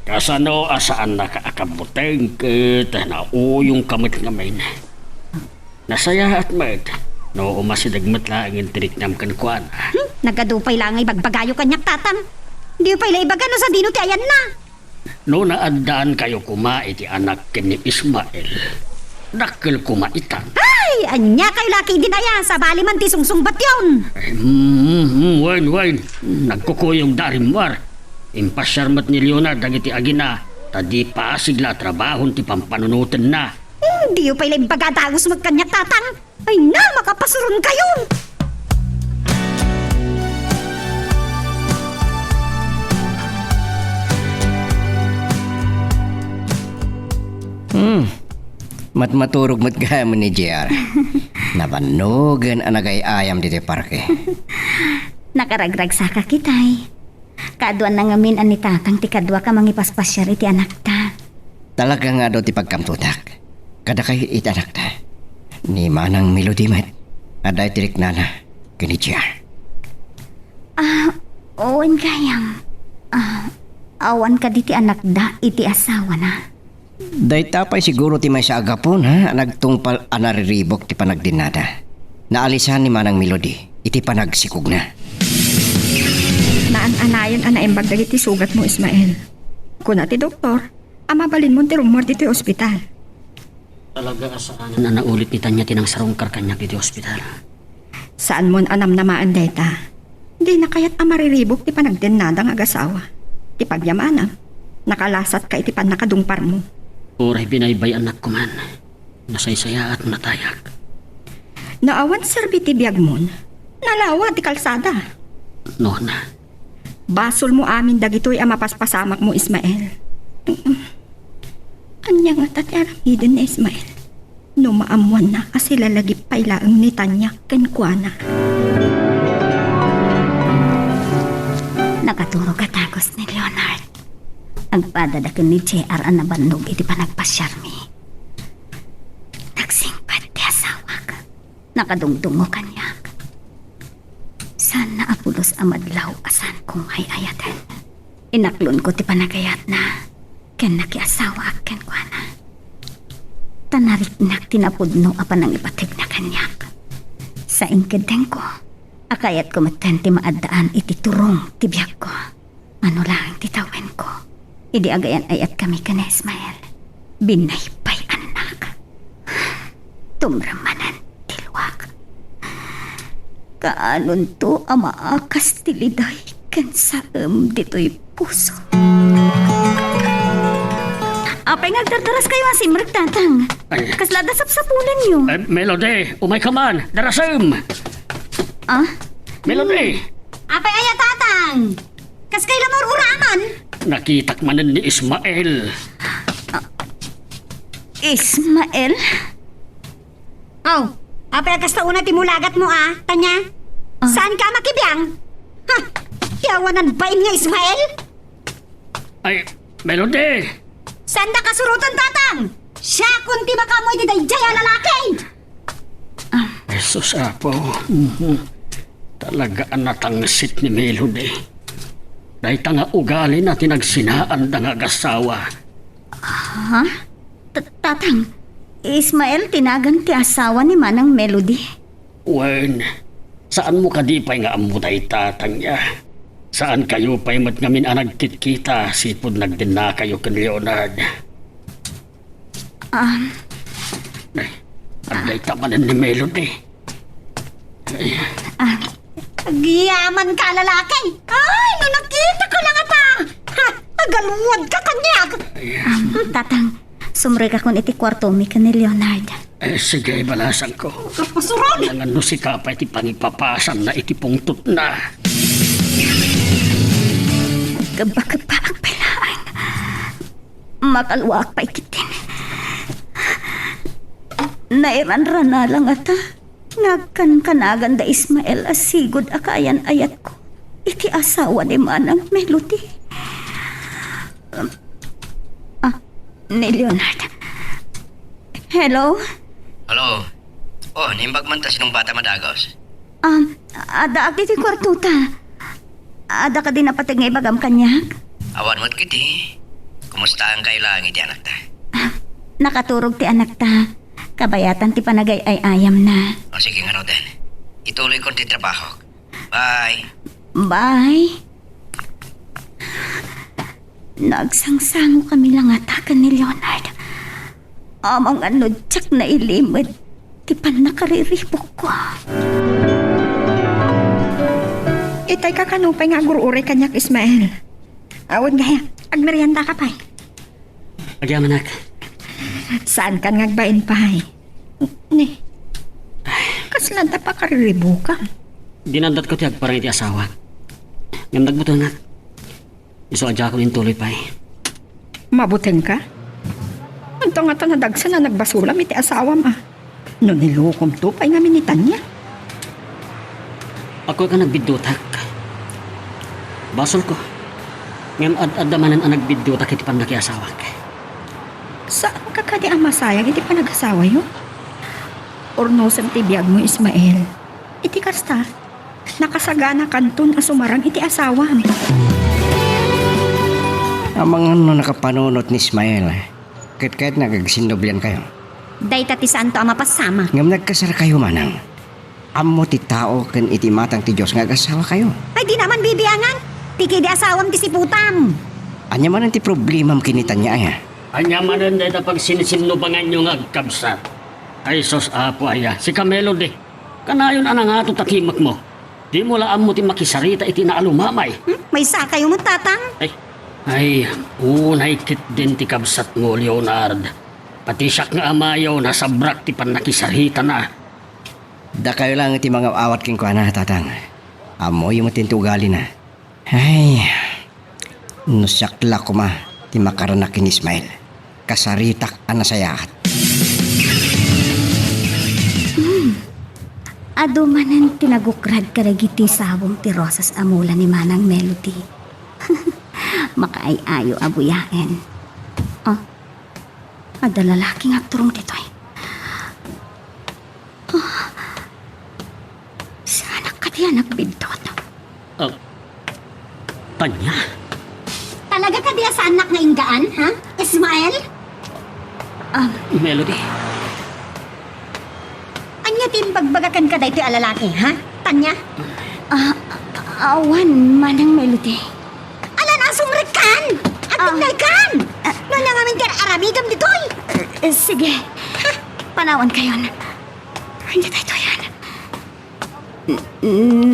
S5: Kasano asaan nakaakabuteng kita na uyong kamit ngamin. Nasaya at mat. No umasidagmat lang ang tiniknam kan kuan.
S6: Nagadupay lang ay bagbagayo kanyak tatan. Di pa ila ibaga no sa dino ti ayan na.
S5: No naadaan kayo kuma iti anak ken ni Ismael. Dakkel kumaitan.
S6: Ay, anya kay laki din aya sa bali man ti sungsungbat yun.
S5: Wine. Nagkukuyong darimwar. Impasyarmat ni Leonard dagiti agina. Tadi pa sigla trabahon ti pampanunutan na.
S6: Di pa ila ibaga dagos magkanyak tatang. Ay na, makapasuron kayo.
S4: Matmaturog matgamon ni JR. Nabanogan ang nagay-ayam dito parke.
S2: Nakaragragsa ka kitay. Kaduan na ngamin ani tatang ti kadwa ka mangipaspasyar iti anak ta.
S4: Talaga nga daw ti pagkamtutak. Kada kayo iti anak ta. Ni Manang Melody met. Aday tirik nana. Kini JR.
S2: Owen gayam. Awan ka di ti anak da iti asawa na.
S4: Day tapay siguro ti may sa agapon ha. Nagtungpal anariribok ti panagdinada. Naalisan ni Manang Melody. Iti panagsikog na.
S3: Naan-anayon anaimbag dagiti sugat mo Ismael. Kuna ti doktor, amabalin mo ti rumor dito ospital.
S5: Talaga asaan na naulit ni Tanya tinang sarungkar kanyak dito ospital.
S3: Saan mo anam namaan data? Di na kayat amariribok ti panagdinada ng agasawa. Ti pagyamana, nakalasat ka iti pan nakadungpar mo.
S5: Uray binaybay anak ko man. Nasaysaya at natayag.
S3: Naawan serbi ti biyag mon, nalawa ti kalsada.
S5: No na.
S3: Basol mo amin dagitoy ang mapaspasamak mo, Ismael. Anya nga tati aramidin na Ismael. No maamuan na kasi lalagip pailaang ni Tanya kenkwana.
S2: Nakaturo katagos ni Leonard. Agpadadakan ni JR ang nabannog iti panagpasyarmi. Nagsingpad ti asawak. Nakadungdungo kanyak. Sana apulos amadlaw asan kong hayayatan. Inaklon ko ti panagayat na. Ken nakiasawa ken kuana. Tanariknak tinapudno apan ang ipatig na kanyak. Sa ingkedeng ko, akayat ko matenti maadaan iti turong ti biyak ko. Ano lang titawin ko. Idi agayan ayat kami ka na Ismael. Binaypay anak. Tumramanan tilwak. Kaanon to amaakas tiliday ken saem dito'y puso. Apay ngagdardaras kayo ang simrek tatang.
S5: Ay.
S2: Kaslada sapsapulan nyo.
S5: Melody, umay ka man. Darasam.
S2: Ah?
S5: Melody.
S6: Apay aya tatang! Kas kay lamor uraman!
S5: Nakitak manan ni Ismael.
S2: Ismael?
S6: Oh, apay agas tauna ti mulagat mo Tanya? Saan ka makibiyang? Ha? Yawanan bain nga Ismael?
S5: Ay, Melody.
S6: Saan da kasurutan tatang? Siya kunti makamoy di dayjay ang lalaki!
S5: Jesus apo. Talaga natangsit ni Melody. Dahil tanga ugali na tinagsinaan da nga gasawa.
S2: Ha? Tatang, Ismael tinagan ti asawa ni Manang Melody.
S5: Wen, saan mo kadipay nga amuday tatang niya? Saan kayo pa'y matngamin ang nagkitkita sipod nagdina kayo kan Leonard? Ay, agay tamanan ni Melody. Ay,
S6: Agyaman ka lalaki! Ay, no nakita ko lang ata! Ha? Agaluwad ka kanyak!
S2: Tatang, sumreg ako iti kwarto mi ka ni Leonard.
S5: sige, balasan ko.
S6: Kapasurod!
S5: Ang ano si Kapay iti pangipapasan na iti pungtot na.
S2: Gaba-gaba ang pilaan. Makalwak pa ikitin. Nairanran na lang ata. Ngagkan kanagan da Ismael asigod akayan ayat ko. Iti asawa ni Manang Melody. Ni Leonard. Hello?
S4: Hello? Oh, nimbag man ta sinong bata madagos.
S2: Ada agdi ti kwartuta. Ada ka din napatig nga ibagam kanyak?
S4: Awan mo't kiti. Kumusta ang kailangan iti anak ta?
S2: Nakaturog ti anak ta. Kabayatan ti panagay ay ayam na.
S4: O sige nga raw din. Ituloy ko ti trabaho. Bye.
S2: Bye. Nagsangsango kami lang atakan ni Leonard. Amang ano tsak na ilimod. Ti pan nakariribok ko.
S3: Itay ka kanupay nga gurure kanyak Ismael. Awan gaya, agmerienda ka pa'y.
S5: Agyaman nak.
S3: Saan kan ngagbain pa'y? Ni, kaslanta pa kariribo ka.
S5: Dinandat ko tiyag parang iti asawa. Ngam nagbuto nga. Iso adya ko rin tuloy pa
S3: Mabuting ka? Ito nga tanadagsa na nagbasulam iti asawa ma. No nilukom to pa'y nga minitan niya.
S5: Ako ka nagbidutak. Basol ko. Ngam ad-adamanan ang nagbidutak iti pan nakiasawa ka.
S3: Saan ka kadi ang masayag iti panag-asawa yun? Orno sa tibiyag mo Ismael. Iti kasta, nakasagana kanton a sumarang iti asawa.
S4: Ang mga nakapanunot ni Ismael, kahit nagagsindoblian kayo.
S6: Day tati saan to ang mapasama.
S4: Ngam nagkasara kayo manang. Amo ti tao ken iti matang ti Diyos nga agasawa kayo.
S6: Ay di naman bibiyangan. Tiki di asawam ti siputam.
S4: Anya man ang ti problema kinitan niya aya.
S5: Anya manan dahil na pag sinisinlubangan nyo nga agkabsat. Ay sos apo aya, si Melody. Kanayon anang ato takimak mo. Di mo laan mo ti makisarita iti naalumamay.
S6: May sakay mo tatang.
S5: Ay, Ay, unay kit din ti kabsat mo, Leonard. Pati siya nga amayaw na sabrak ti panakisarita na.
S4: Da kayo lang iti mga awat king kwa na, tatang. Amoy yung matintugali na. Ay, nusyakla ko ma, ti makaranak ni Ismael. Kasaritak anasayahat.
S2: Ado manan tinagukrad karagiti sawong ti rosas amula ni Manang Melody. Makaayayo abuyaen. Oh, ada lalaking akturong dito eh. Oh, sana ka diyan nagbidot.
S5: Tanya?
S6: Talaga ka diya sa anak na inggaan, ha? Ismael?
S5: Melody?
S6: Anya timbagbagaan ka dahito alalaki, ha? Tanya?
S2: Awan, Manang Melody.
S6: Alan ang sumrikan! At tinggalkan! Nung nangamin ka aramigam ditoy!
S2: Sige, panawan kayo na. Hindi tayo yan.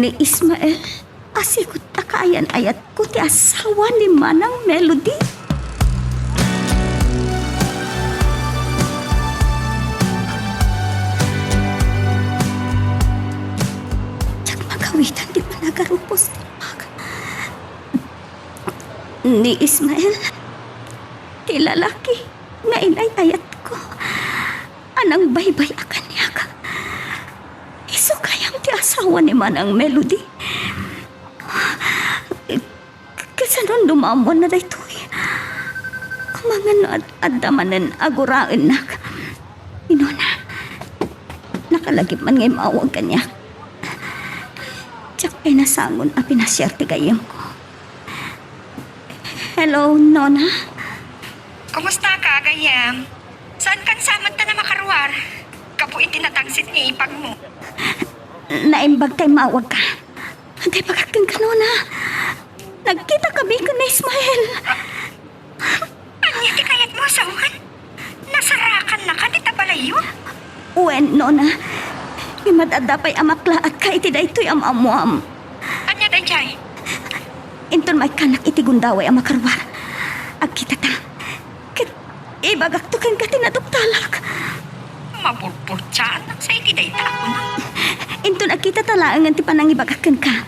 S2: Ni Ismael, asikot na kaayan ayat ko ti asawa ni Manang Melody. Tsak magawitan di pa nagarupos ti mag. Ni Ismael, ti lalaki nga inay ayat ko. Anang baybay akan niya ka. Iso kayang ti asawa ni Manang Melody. Kasanon dumamon na dayto eh. Kumangan at damanan aguraan na. Inona, nakalagip man ngay maawag kanya. Tsak ay nasangon a pinasyerte kayang ko. Hello, Nona?
S3: Kumusta ka, Gayam? Saan kan samad na makarwar? Kapo itinatangsit ni ipag mo.
S2: Naimbag tayo maawag ka. Antay pagkakin ka, Nona. Nagkita kami ka na Ismael.
S3: Anya ti kayat mo asawan? Nasarakan na ka, di tabalayo?
S2: Uwen, Nona. Imadadapay amakla at ka iti daytoy amamuam.
S3: Anya da jay?
S2: Inton may kanak iti gundaway amakarwar. Agkita ta. Kat ibagak to ken ka tinaduktalak.
S3: Mapurpurtsaan lang sa iti dayta ako na.
S2: Inton agkita talaangan ti panangibagaken ka.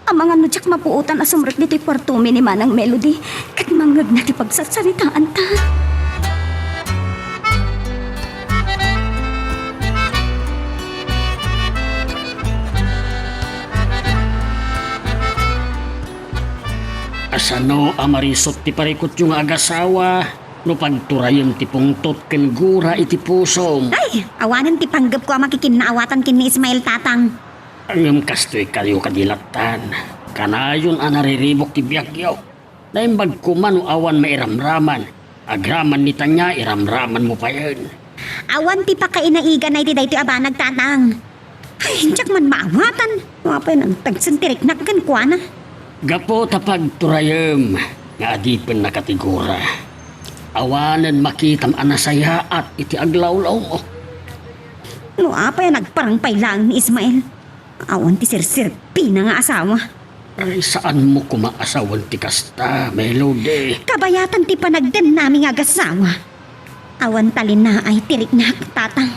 S2: Ang mga nudyak mapuutan asumrek dito'y kwartumi ni Manang Melody. Kat mangag na ti pagsatsaritaan ta.
S5: Asano amarisot ti parikot yung agasawa, no pagturayom ti pungtot ken gura iti pusom.
S6: Ay, awanan ti panggap ko ang makikinnaawatan kin ni Ismael tatang.
S5: Angem kastoy kayo kadilatan. Kanayon anariribok ti biyagyaw. Naimbag kuman o awan mairamraman. Agraman ni Tanya, iramraman mo pa yun.
S6: Awan ti pakainaiga na iti dayto abanag tatang. Ay, tsak man maawatan. Wapay nang tagsantirik na kagan na.
S5: Gapo tapag turayom, nga adipin na katigura. Awanan makitam anasaya at iti aglawlaw mo.
S6: No, apay nagparangpay lang ni Ismael. Awan ti sirsirpi na nga asawa.
S5: Ay saan mo kumaasawan ti kasta, Melody?
S6: Kabayatan ti panagden naming agasawa. Awan talin na ay tirik na tatang.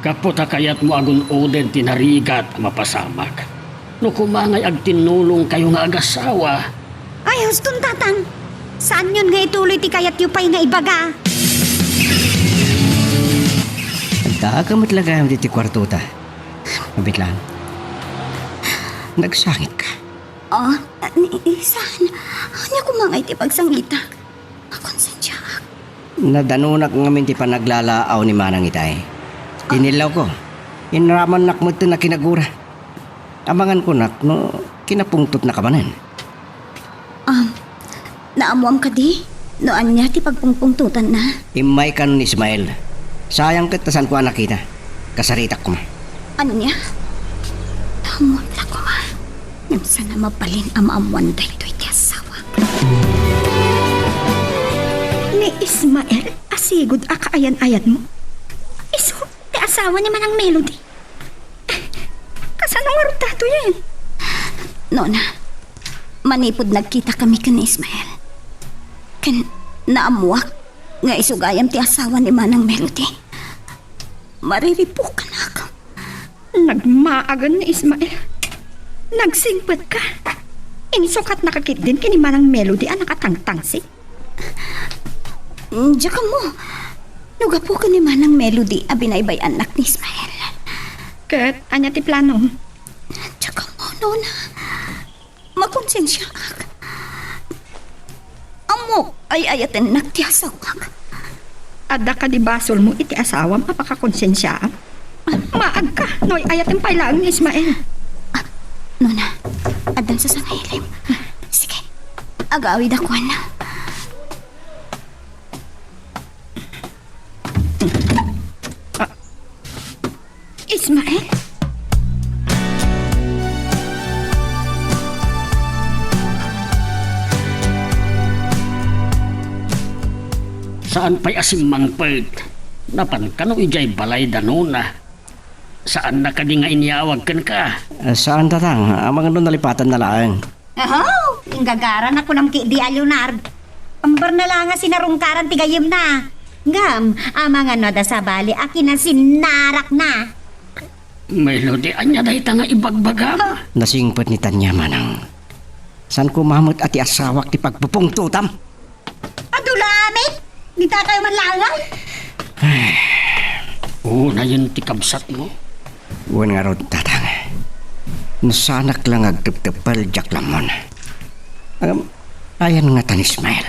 S5: Kapot kayat mo agun oden tinarigat mapasamak. No kumangay ag tinulong kayo nga agasawa.
S6: Ay, huston tatang. Saan yun nga ituloy ti kayat yupay nga ibaga?
S4: Dagamot lagam diti kwartuta. Mabit lang. Nagsangit ka.
S2: Oh, ni saan? Anya kumangay ti pagsangita. Konsensya.
S4: Nadanunak ngamin ti panaglalaaw ni Manang Itay. Tinilaw ko. Inraman nak mo ito na kinagura. Abangan ko nak no kinapungtot na kamanan.
S2: Naamuam ka di? Noan niya ti pagpungpungtutan na.
S4: Imay ka nun Ismael. Sayang ka tasan ko nakita. Kasaritak ko ma.
S2: Ano niya? Tamon na ko ma. Nang sana mapalin amaamuan dahito iti asawa.
S6: Ni Ismael, asigod akaayan-ayan mo. Iso, ti asawa ni Manang Melody. Kasanong arutato yan?
S2: Nona, manipod nagkita kami ka ni Ismael. Ken naamuak nga isugayam ti asawa ni Manang Melody. Mariripukan ako.
S3: Nagmaagan ni Ismael. Nagsingpet ka. Insukat nakakit din kini Manang Melody ang nakatangtangsi.
S2: Diya ka mo. Nugapo ka ni Manang Melody a binaybay anak ni Ismael.
S3: Ket, anya ti plano?
S2: Diya ka mo, Nona. Makonsensya ka. Amo ay ayaten nagtiasawak.
S3: Adda ka di basol mo iti asawam apakakonsensya. Maag ka, noy ayaten pailaang ni Ismael.
S2: Nona, adan sa sangilim. Sige, agawid ako na.
S3: Ismael?
S5: Saan pa'y asimang pert? Napan ka no ijay balay danuna. Saan na ka di nga iniawag kan ka?
S4: Saan tatang? Ang mga doon nalipatan na lang.
S6: Oh, inggagaran ako ng di Leonard. Ambar na lang nga sinarungkaran tigayim na. Ngam, amang ano da sa bali, akin na sinarak na.
S5: Melody, anya dahi ta nga ibagbagam.
S4: Nasingpet ni Tanya Manang. San kumamot ati asawak ti pagpupungtutam?
S6: Adulamit! Di ta kayo manlangal?
S5: Oo na yun ti kabsat mo.
S4: Uwan nga ron tatang. Nasanak lang agteptepal jak lamon. Ayan nga tan Ismael.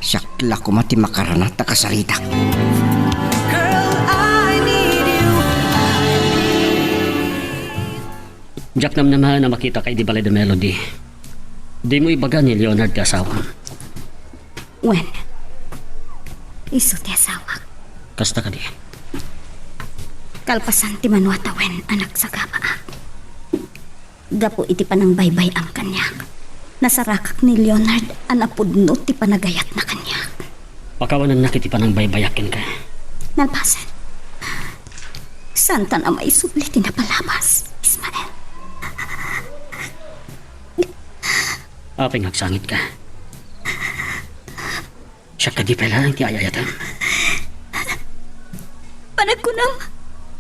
S4: Sakla ko mati makaranat na kasarita.
S5: Jack naman na makita kay di balay the melody. Di mo ibaga ni Leonard ti asawa.
S2: Wen, iso ti asawa.
S5: Kasta ka di.
S2: Kalpasan ti manwata wen anak sa gaba. Gapo iti panang baybay ang kanyak. Nasarakak ni Leonard anapudno ti panagayat na kanyak.
S5: Pakawanan na kiti pa ng baybayakin ka.
S2: Nalpasan. Santa na may subli ti napalabas, Ismael.
S5: Apeng hagsangit ka. Siya ka di pala ang ti ayayatan.
S2: Panagkunam,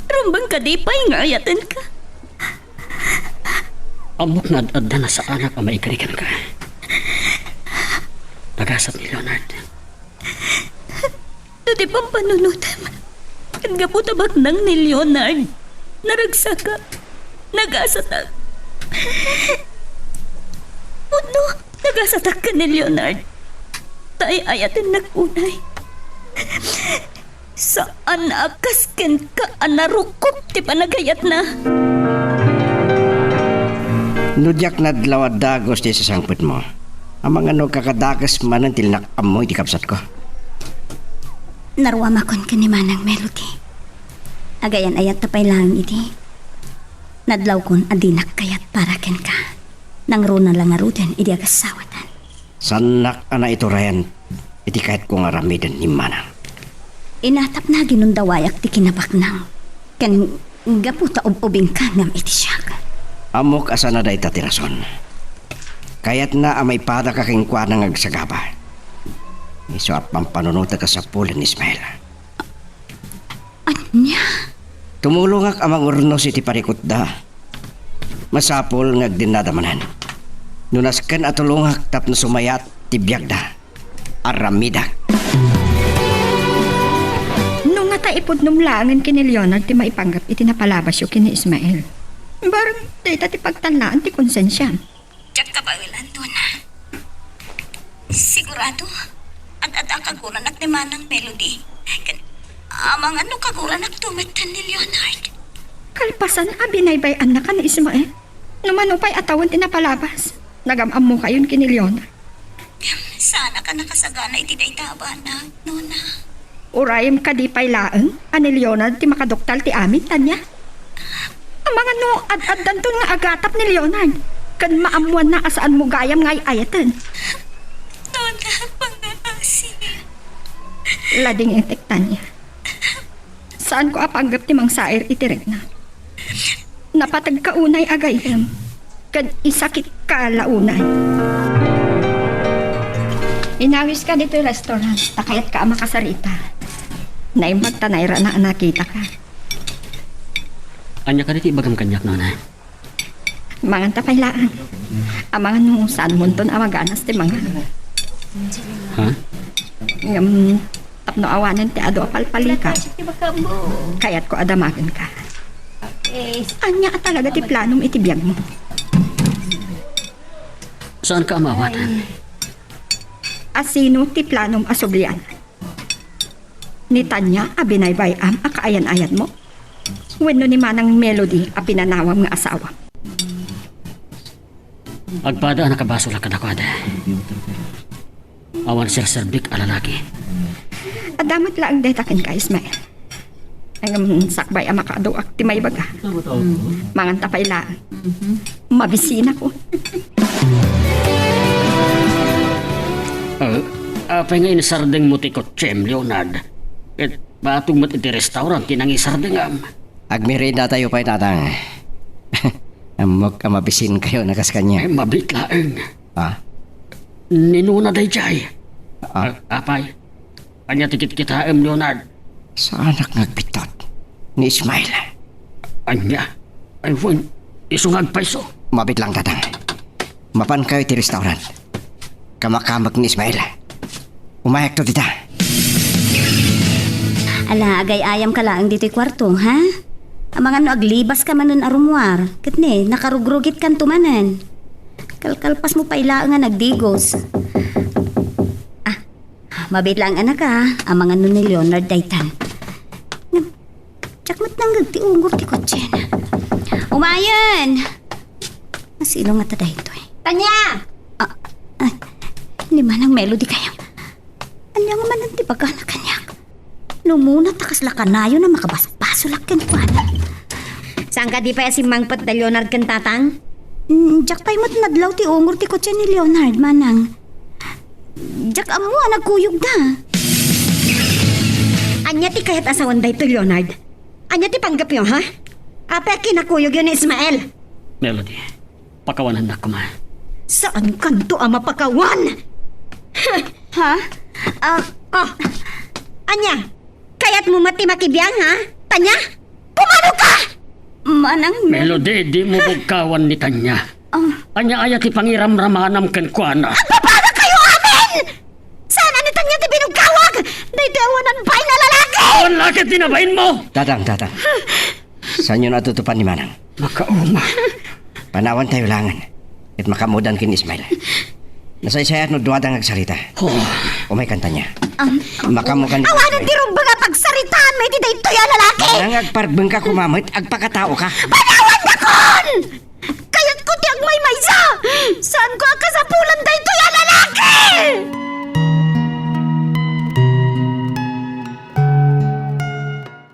S2: rumbang kadipay nga ayatan ka.
S5: Amok na adda na sa anak ang maikarikan ka. Nagasat ni Leonard.
S2: Dati pang panunutan. Kan gaputabak nang ni Leonard. Naragsaka. Nagasatak. Puno, nagasatak ka ni Leonard. Tay ayatin nagpunay. Saan akasken ka anarukot ti panagayat na?
S4: Nudyak na dlawad dagos di sa sangput mo. Ang mga no kakadagas manan tilnak amoy di kapsat ko.
S2: Narwamakon ka ni Manang Melody. Agayan ayat tapay lang iti. Nadlaw kon adinak kayat para ken ka. Nang runa lang aruden idi agasawatan.
S4: Sanak ana ito rayan. Iti kahit kong aramidan ni Manang.
S2: Inatap na ginundawayak ti kinabaknang. Ken gaputa ubing ka ngam iti siya.
S4: Amok asa na day tatirason. Kayat na amay pada kakingkwa ng agsagaba. Iso at pampanunota ka sa pulan ni Ismael.
S2: Anya?
S4: Tumulungak amang urnos iti parikot da. Masapol ngag dinadamanan. Nunasken at tulungak tap na sumayat tibiyag da. Aramidak.
S3: Nung nga taipod numlangan kini Leonard ti maipanggap iti napalabas yung kini Ismael. Barang data ti pagtanlaan ti konsensya.
S2: Diyak ka ba ilando na? Sigurado? At ang kaguran at ni Manang Melody. Amang ano kaguran at tumitan ni Leonard.
S3: Kalpasan abinaybayan na ka ni Ismael. Numanupay atawan ti napalabas. Nagamam mo kayon kini Leonard.
S2: Sana ka nakasagana iti daytaba na, Nona.
S3: Urayam ka di pay laeng, ani Leonard ti makadoktal ti amin, tanya. Ang mga no, ad-addan to nga agatap ni Leonard. Kan maamuan na asaan mo gayam ngay ayatan.
S2: Nona, pangasi.
S3: Lading yung tektan niya. Saan ko apanggap ti mang sair itirek na. Napatag ka unay agayam. Kan isakit ka launay. Inawis ka dito yung restaurant. Takayat ka ama kasarita. Naimag tanayra na nakita ka.
S5: Anya ka dito ibagam kanyak no na.
S3: Mangan tapaylaan. Amangan nung saan mo doon amaganas ti mga.
S5: Ha?
S3: Tapno awanan ti ado apalpalika. Kayat ko adamagan ka. Anya ka talaga ti planom itibiyag mo.
S5: Saan ka amawatan?
S3: Asino ti planom asublian? Ni Tanya abinaybayam akaayan-ayan mo? Wenno ni Manang Melody a pinanawam nga asawa.
S5: Agpada nakabaso lang ka na ko ada. Awan sir-serbik alalaki.
S3: Adamat lang detakin ka, Ismael. Ang sakbay ang makaduak ti may baga. Mangan tapay lang. Mabisina ko.
S5: Apa nga inisardeng mo ti Kotsem, Leonard? At batong mat iti restaurant, tinang isardeng am.
S4: Agmerenda tayo pa'y tatang. Amok ka mabisin kayo nakas kanya.
S5: Ay, mabit laeng.
S4: Ah?
S5: Ninuna day jay.
S4: Ah?
S5: Apay, anya tikit kita am, Leonard.
S4: Sa anak nagpitot ni Ismail.
S5: Anya, ay wan, isungag paiso.
S4: Mabit lang tatang. Mapan kayo ti restaurant. Kamakamak ni Ismail. Umayak to tita.
S2: Ala, agay ayam ka lang dito'y kwarto, ha? Ang mga no aglibas ka man nun arumwar. Katne, nakarugrugit kan tumanan. Kalkalpas mo pa ila nga nagdigos. Mabit lang anak ka. Ang mga nun ni Leonard Daytan. Tsak mat nang ti ungur ti kotsen. Umayan! Masilo nga taday ito eh.
S6: Tanya!
S2: Hindi man ang melody kayo. Anya nga man ang ti pagkana kanyak. Numuna takas lakanayo na makabasok-basok kan kuana.
S6: Saan ka di pa si Mangpat na Leonard kan tatang?
S2: Jak pa'y mat nadlaw ti ungur ti kotsen ni Leonard manang. Jak amo nagkuyog na.
S6: Anya ti kahit asawan day to Leonard? Anya ti panggap yun, ha? Apa kinakuyog yun ni Ismael?
S5: Melody, pakawanan na ko ma.
S6: Saan kanto ang mapakawan?
S2: Ha?
S6: Anya, kaya't mo mati makibiyang, ha? Tanya, pumano ka?
S2: Manang
S5: Melody, di mo bugkawan ni Tanya. Anya ayat ti pangiramramanam ken kuana.
S6: Paano kayo amin? Saan ni Tanya ti binugkawag? Dito awanan pa'y na lalaki!
S5: Awan lakit tinabain mo!
S4: Tatang. Saan yun natutupan ni Manang?
S5: Makauma.
S4: Panawan tayo langan. At makamudan kin Ismail. Nasaysayat no duwadang nagsalita. Umay kanta niya. Makamukan ni
S6: Awanan ti rumba nga pagsaritaan may ti dito ya lalaki!
S4: Nang agparbeng ka kumamit, agpakatao ka.
S6: Panawan na kon! Kaya't ko ti agmay maysa! Saan ko akasapulan dito ya lalaki?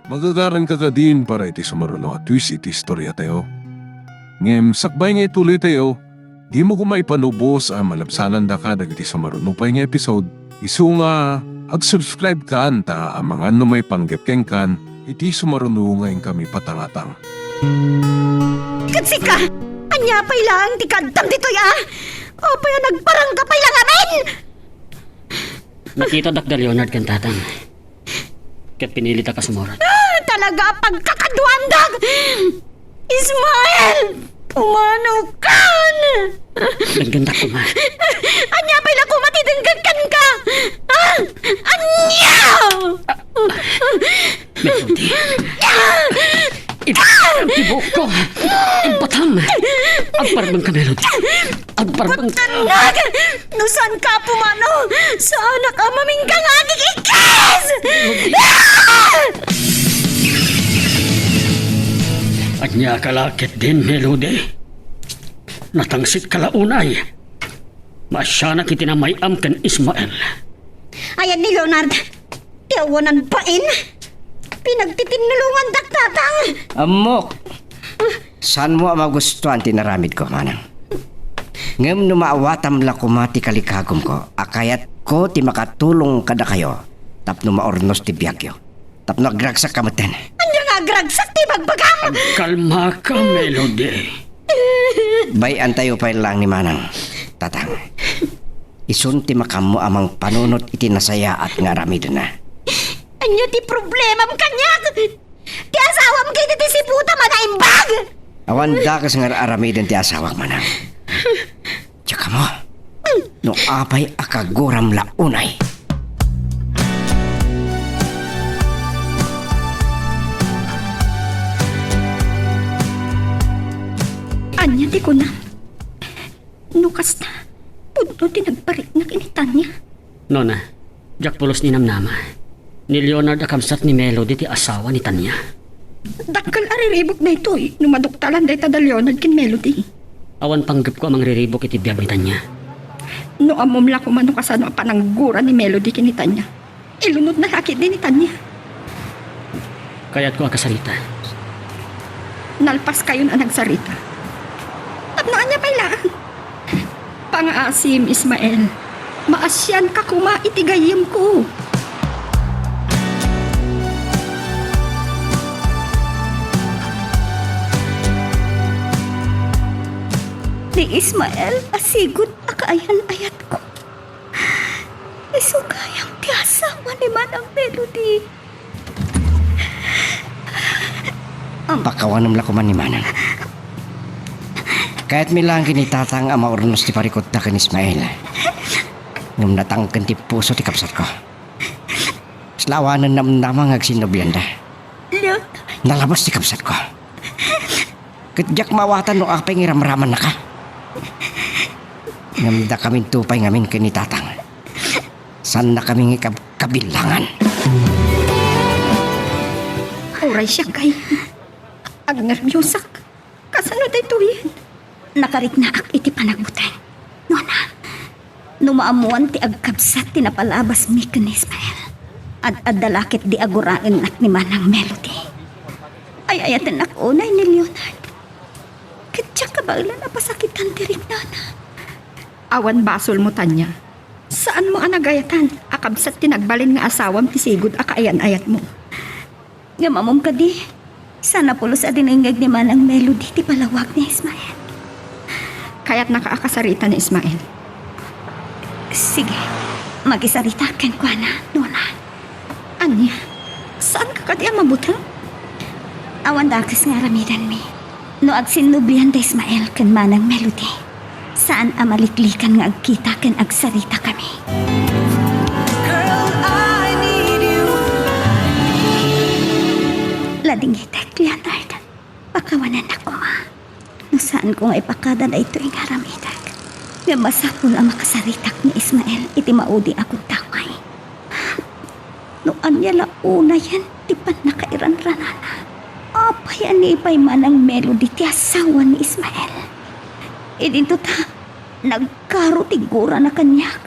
S1: Magagaran ka din para iti sumaruno at twist iti istorya tayo. Ngem, sakbay nga ituloy tayo, di mo kumay panubos ang malabsanan da ka dagiti sumaruno pa nga episode. Isu nga, ag-subscribe ka anta ang mga may panggapkeng kan, iti sumaruno ngayon kami patangatang.
S6: Katsi ka! Anya pa'y lang ti kadtam dito ya! O pa'y nagparang ka pa'y lang amin!
S5: Nakita dak da Leonard ken tatang. Ket pinili ta ka sumoran.
S6: Talaga pagkakaduandag! Ismael! Pumano kan!
S5: Daganda ko ma.
S6: Anya pa'y lang kumatidenggan kan ka! Anya!
S5: Melody. Ibok ko. Ibatam. Agparbang ka, Melody. Agparbang ka.
S6: Tanag! Nusan ka pumano? Saan ka maminggang agig ikis?
S5: Anya kalakit din, Melody. Natangsit kalaunay. Masya na kitinamayam ken Ismael.
S6: Ayan ni Leonard. Tiawanan pain. Pinagtitinulungan daktatang.
S4: Amok! Saan mo ang magustuhan tinaramid ko, Manang? Ngam numaawatam la kumati kalikagom ko, akayat ko ti makatulong kada kayo, tapno maornos ti biyagyo, tapno agragsak kamuten.
S6: Anya nga gragsak ti bagbagang.
S5: Kalma ka, Melody.
S4: Bayan tayo pa lang ni Manang, tatang. Isun ti makamo amang panunot iti nasaya at nga aramid na.
S6: Anyo ti problema mo kanyak. Ti asawam kayo ti si puta magaimbag.
S4: Awan da kas nga aramid ti asawak manang. Tsaka mo, no apay akaguram la unay.
S3: Anya di ko na. Nukas na. Pudno ti nagparik na kinitan niya.
S5: Nona, Jack pulos ni Namnama. Ni Leonard akamsat ni Melody ti asawa ni Tanya.
S3: Dakkel ariribok na ito eh. Numaduktalan day ta da Leonard kin Melody.
S5: Awan panggap ko amang riribok iti biyag ni Tanya.
S3: No amumla ko man kasano pananggura ni Melody kin ni Tanya. Ilunod na sakit din ni Tanya.
S5: Kaya't ko akasalita.
S3: Nalpas kayo na nagsarita. Tapnoan niya pailaan. Pang-asim, Ismael. Maasyan ka kuma itigayim ko.
S2: Ni Ismael, asigod akaayan ayat ko. Isugayang ti asawa ni Manang Melody.
S4: Pakawanam la ko man ni manang. Kahit milang kinitatang ama ornos ti parikot na kan Ismael. Ngam natangkan ti puso ti kapsat ko. Slawanan namnamang agsinubyanda.
S2: Leon,
S4: Nalabas ti kapsat ko. Kadyak mawatan no apay ngiramraman na ka. Ngam da kami tupay ngamin kinitatang. San na kami kabilangan.
S3: Oray siya kay. Ag nervyosak. Kasano day tuyin?
S2: nakarit na ak iti panagbuteng. Nona, numaamuan ti agkabsat ti napalabas mi ken Ismael. At adalakit di agurain at ni Manang Melody. Ay ayaten ako unay ni Leonard. Katsa kabagla na pasakitan ti Rignana.
S3: Awan basol mo, Tanya. Saan mo anagayatan? Akabsat tinagbalin nga asawam ti sigod akaayan-ayat mo.
S2: Nga mamom ka di. Sana pulos adiningag ni Manang Melody ti palawag ni Ismael.
S3: Kaya't nakaakasarita ni Ismael.
S2: Sige, magisarita ken kwa na, Nona.
S3: Anya, saan ka kadi ang mabutang?
S2: Awan dakas nga ramidan mi. No agsinublihan ti Ismael ken Manang Melody. Saan amaliklikan nga agkita ken agsarita kami. Lading itek, Leonard. Pakawanan ako, ma. No saan ko nga ipakada na ito yung haramitak. Nga masapul ang makasaritak ni Ismael, iti maudi akong taway. No anya launa yan, di pa nakairan-ranana. Apayan ni ipay Manang Melody ti asawa ni Ismael. Idinto ta, nagkaro tigura na kanyak.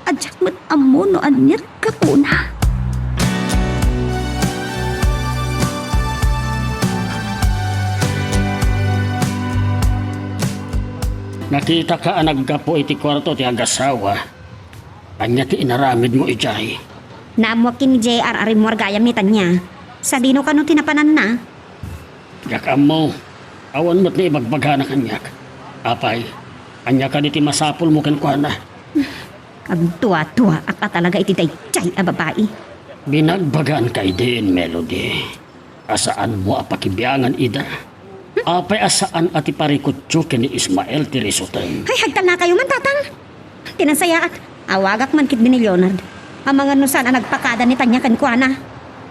S2: Adyak mat amo no anyat kapuna.
S5: Nakita ka ang naggapo iti kwarto ti agasawa. Kanya ti inaramid mo ijay.
S6: Naamwak ni JR arimor gayam ni Tanya. Sa dino ka no tinapanan na.
S5: Yakam mo. Awan mo't ni ibagbagha na kanyak. Apay, kanya ka di ti masapul mo kenkwana.
S6: Agtuwa-tuwa aka talaga iti dayjay a babae.
S5: Binagbagaan kay din, Melody. Asaan mo apakibiangan ida? Apay asaan ati parikutso ken ni Ismael ti risoteng.
S6: Ay, hagtal na kayo man, tatang. Tinansaya at awagak man kit ni Leonard. Ang mga nusan ang nagpakada ni Tanya kan kuana.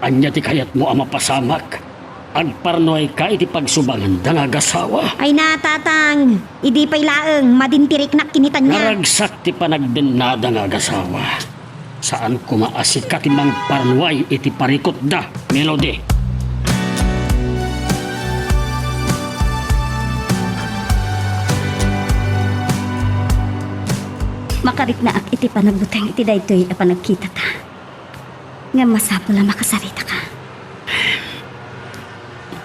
S5: Anya ti kayat mo ang mapasamak. Agparnoy ka iti pagsubangan da nga agasawa.
S6: Ay na, tatang. Idi pa'y laeng, madintirik na kinitan niya.
S5: Naragsak ti panagdenada nga agasawa. Saan kumaasit ka ti mang parnoy iti parikot da, Melody?
S2: Makarit na ak iti panagbuteng iti daytoy a panagkita ta. Nga masapul na makasarita ka.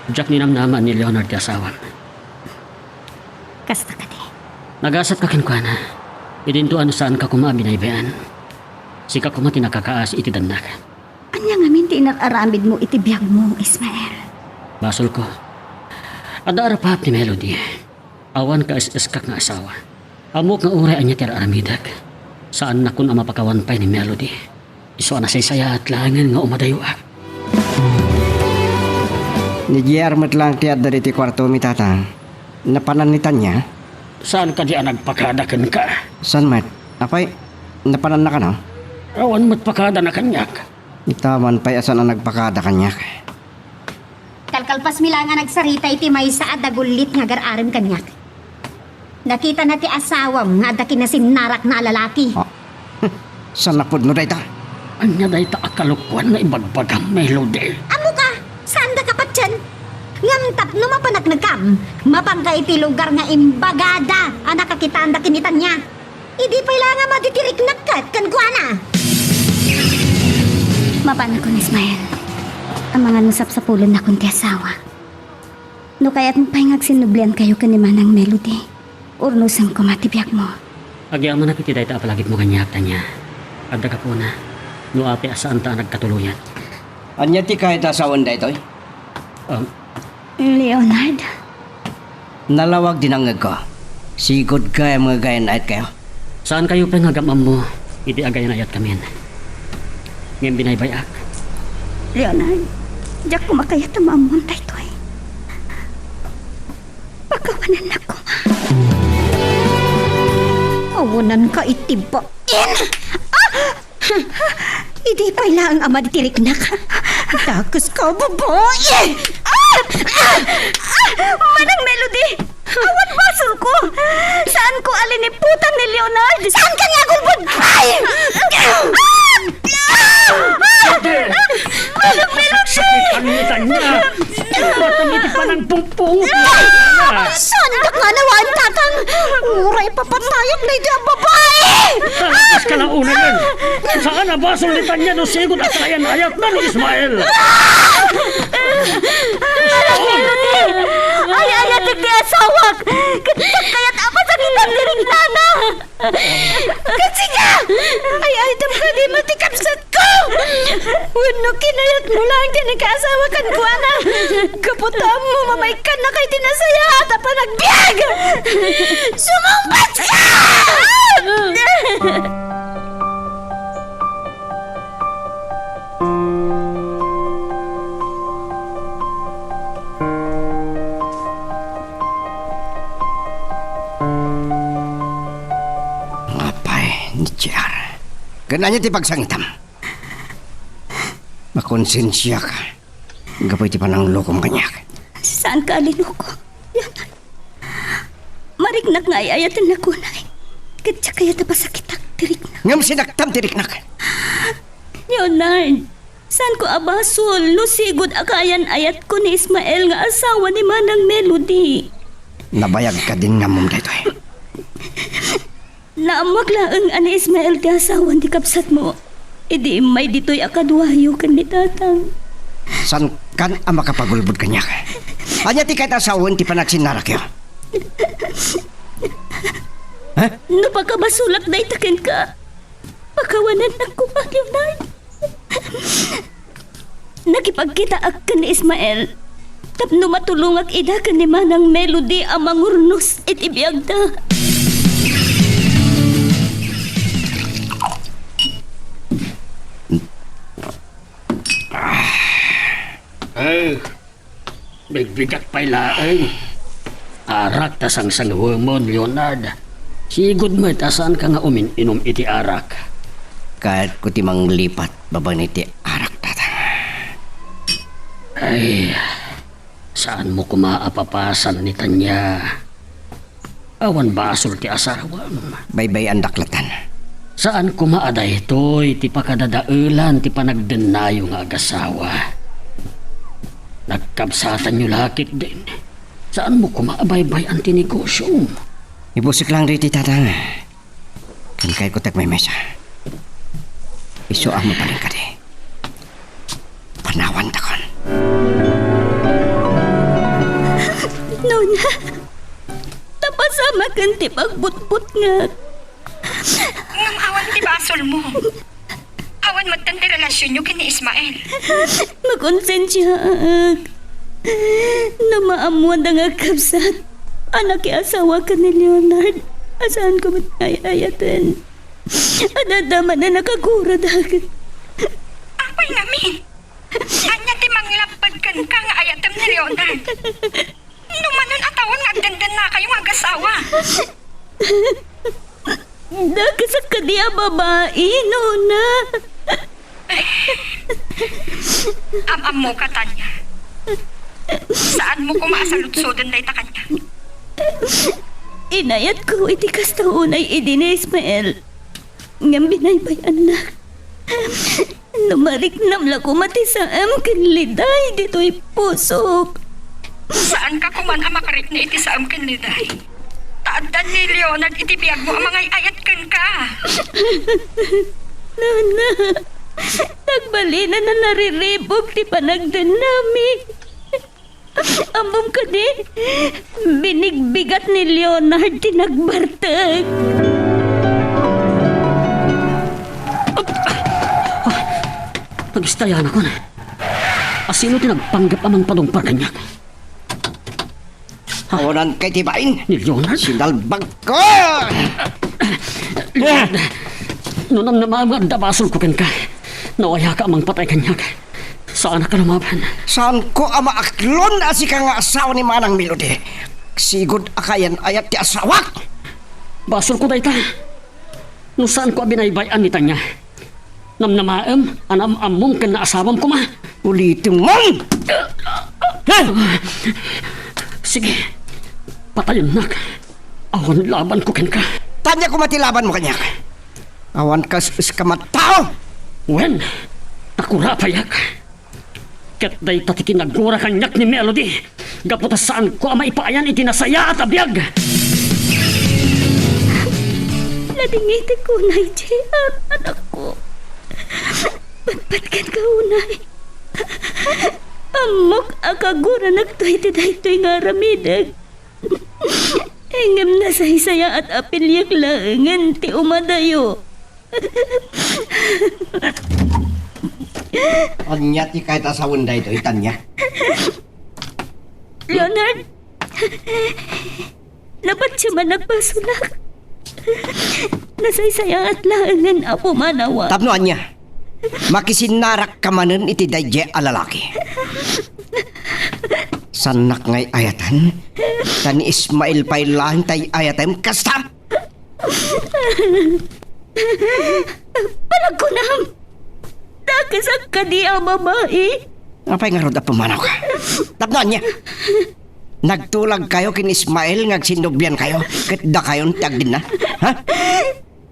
S5: Jack ninamnaman ni Leonard ti asawa.
S2: Kasta ka di.
S5: Nagasat ka kenkwana. Idintuan saan ka kuma binaybayan. Sika kuma tinakakaas iti dandak.
S2: Anya nga min ti inakaramid mo iti biyag mo, Ismael.
S5: Basol ko. Ada arapap ni Melody. Awan ka es-eskak nga asawa. Amok nga uray anya ti aramidak. Saan na kun ang mapakawanpay ni Melody? Iso na saya at langan nga umadayo ak.
S4: Ni JR matlang tiad dari ti kwarto mi tatang. Napananitan niya?
S5: Saan ka di nagpakadakan ka?
S4: San mat? Apay, napanan na ka no?
S5: Awan mo't pakada na kanyak.
S4: Itaman pa'y asan ang nagpakada kanyak.
S6: Kalkalpas mi lang nga nagsarita iti may sa adagulit nga gararim kanyak. Nakita na ti asawam nga ada kinasinarak na lalaki.
S4: Oh. San napod no dayta?
S5: Anya day ta akalukwan na ibagbagang Melody.
S6: Amo ka? Saan da kapat dyan? Ngam tapno mapanak nagkam. Mapangka iti lugar nga imbagada. Anak kakitaan da kinitan niya. Idi pa ila nga matitirik nakat kan kuana.
S2: Mapana ko ni Ismael. Ang mga nusap sa pulon na kunti asawa. No kaya't mo pahingag sinublian kayo kanimanang Melody. Urnusan ko matibyak mo.
S5: Agyaman na kiti day ta apalagit mo kanyak tanya. Agda ka po na. No api asaan ta nagkatuluyan.
S4: Anya ti kahit asawan daytoy?
S2: Leonard,
S4: Nalawag din ang ko. Sigod ka ang mga gayan ayat kayo.
S5: Saan kayo pengagamam mo? Iti agayan ayat kamin. Ngayon binaybayak.
S2: Leonard, diyak ko makayat ang maamon tayo eh. Pagkawanan na ko.
S6: Awunan ka itiba. Idi pa ila ang ama ditirik na ka. Takos ka, babae!
S2: Manang Melody! Awan basol ko! Saan ko aliniputan ni Leonard? Saan ka niya gulbod? Ay! Manang Melody!
S5: Pangitan niya! Matamiti pa ng pungpung!
S6: Saan ka nga nawan, tatang? Uray papatayag na ito ang babae!
S5: Tapos ka lang una yan! Saan na ba sulitan niya no sigod at kayan ayat na ni Ismael?
S2: Ay, ayatik ni asawak! Kaya't apa sa kitang diring nana! Kasi ka! Ay, item ka di matikapsat ko! Wano kinayat mo lang din nagkaasawa kan ko, ana! Kaputam mo, mamaykan na kay tinasaya at apa nagbiag! Sumumpat ka!
S4: Apay, ni JR. Gananya ti pagsangitam. Makonsensya ka. Gapay ti panang lokom kanyak.
S2: Saan ka alinuko? Leonard. Marignak nga ayatan na kunay. Katsa kaya tapasakitak tirik na.
S4: Ngam sinaktam tiriknak.
S2: Leonard, saan ko abasol? Lusigod akayan ayat ko ni Ismael nga asawa ni Manang Melody.
S4: Nabayag ka din nga mong daytoy.
S2: Naamag laang ani Ismael ti asawa ni kapsat mo. Idi may dito'y akadwayo kan ni tatang.
S4: San kan ang makapagulbod kanyak? Anya ti kahit asawan ti panagsinarak yun.
S2: No pagkabasulak na itakin ka. Pagkawanan na ko, Leonard. Nakipagkita ak ka ni Ismael. Tapno matulungak ida ka ni Manang Melody ang mangurnos it ibiyagda.
S5: Ay, bigbigat pa'y laeng. Arak tasang sangwamon, Leonard. Sigod mo tasan ka nga inom iti arak.
S4: Kahit ko ti manglipat babang iti arak tatang.
S5: Ay, saan mo kumaapapasan ni Tanya? Awan basol ti asawam.
S4: Baybay ang daklatan.
S5: Saan kumaaday to'y ti pakadadaulan ti panagdenayo nga agasawa. Nagkabsatan nyo lakit din. Saan mo kumaabay-bay ang tinegosyo?
S4: Ibusik lang riti tatang. Kan kay ko tag may mesa. Isuang mo pa rin ka di. Panawan takon.
S2: Nona, tapasama kan ti pagbutbut nga.
S3: Ngam awan ti basol mo. Awan magtandi relasyon nyo kini Ismael.
S2: Makonsensya ak. Na maamuan na nga kapsat. Anak asawa ka ni Leonard. Asahan ko matayayatan. Anadama na nakagura dagat.
S3: Apay namin. Anya ti manglapad kan ka nga ayatem ni Leonard. Numanon atawan nga dandan na kayong agasawa.
S2: Nakasak ka diya babae, Nona.
S3: Am mo ka, Tanya. Saan mo ko maasalutsodan na ita kanya?
S2: Inayat ko iti kasta unay idini Ismael. Ngam binaybayan na. Numariknam la ko mati sa kinliday dito'y pusok.
S3: Saan ka kuman ang makarip na iti sa amkin ni Day? Taadan ni Leonard iti biyag mo ang mga ayat kan ka.
S2: Nana, nagbalina na nariribog ti panagdan namin. Amom ka din, binigbigat ni Leonard ti nagbartag.
S5: Nagistayan ako na. Asino tinagpanggap amang padungpar kanya?
S4: Awanan kay tibain.
S5: Ni Leonard?
S4: Sinalbag ko!
S5: Nunam na mga dabasol ko kan ka. Nawaya ka amang patay kanya. Saan ka lumaban?
S4: Saan ko ama aklon asi ka nga asawa ni Manang Melody? Sigod akayan ayat ti asawa.
S5: Basol ko dayta. No saan ko binaybayan ni Tanya? Namnamaam, anam-among kan na asawam ko ma.
S4: Ulitin mong!
S5: Sige, patayon nak. Awan laban ko kan ka.
S4: Tanya ko matilaban mo kanya. Awan ka iskamatao.
S5: Wen, takurapayak. Ket day tatikin nagura kanyak ni Melody. Gaputas saan ko ama ipaayan itinasaya at abiyag.
S2: Nadingiti ko na JR, anak ko. Patpatkan ka unay. Amok akagura nagtoy-toy nga ramidag. Engem na saysaya at apilyak laangan ti umadayo.
S4: Anya ti kahit asawon da ito, Tanya.
S2: Leonard! Dapat siya man nagpasunak. Nasaysaya at laangan apo manawa.
S4: Tapno anya. Makisinarak ka manen iti dayje alalaki. Sanak ngay ayatan. Tani Ismail pa'y lahan tay ayatem kasta.
S2: Palagunam! Nakasak ka di ang babae.
S4: Apay nga rod pumanaw ka. Tapno anya. Nagtulag kayo kin Ismail ngagsinubyan kayo. Kitda kayon tag din na. Ha?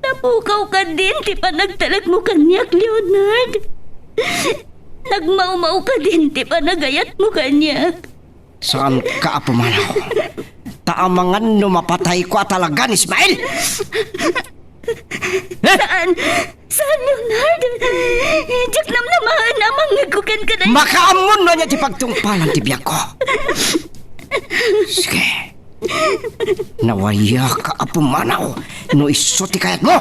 S2: Napukaw ka din, di pa nagtalag mo kanyak, Leonard. Nagmaumaw ka din, di pa nagayat mo kanyak.
S4: Saan ka pumanaw? Taamangan numapatay ko talaga ni Ismail.
S2: Saan? Saan, Leonard? Diyak naman namang ngagukan ka na.
S4: Makaamon na niya ti pagtungpalan ti biyak ko. Sige. Nawaya ka apumanaw no iso ti kayat mo.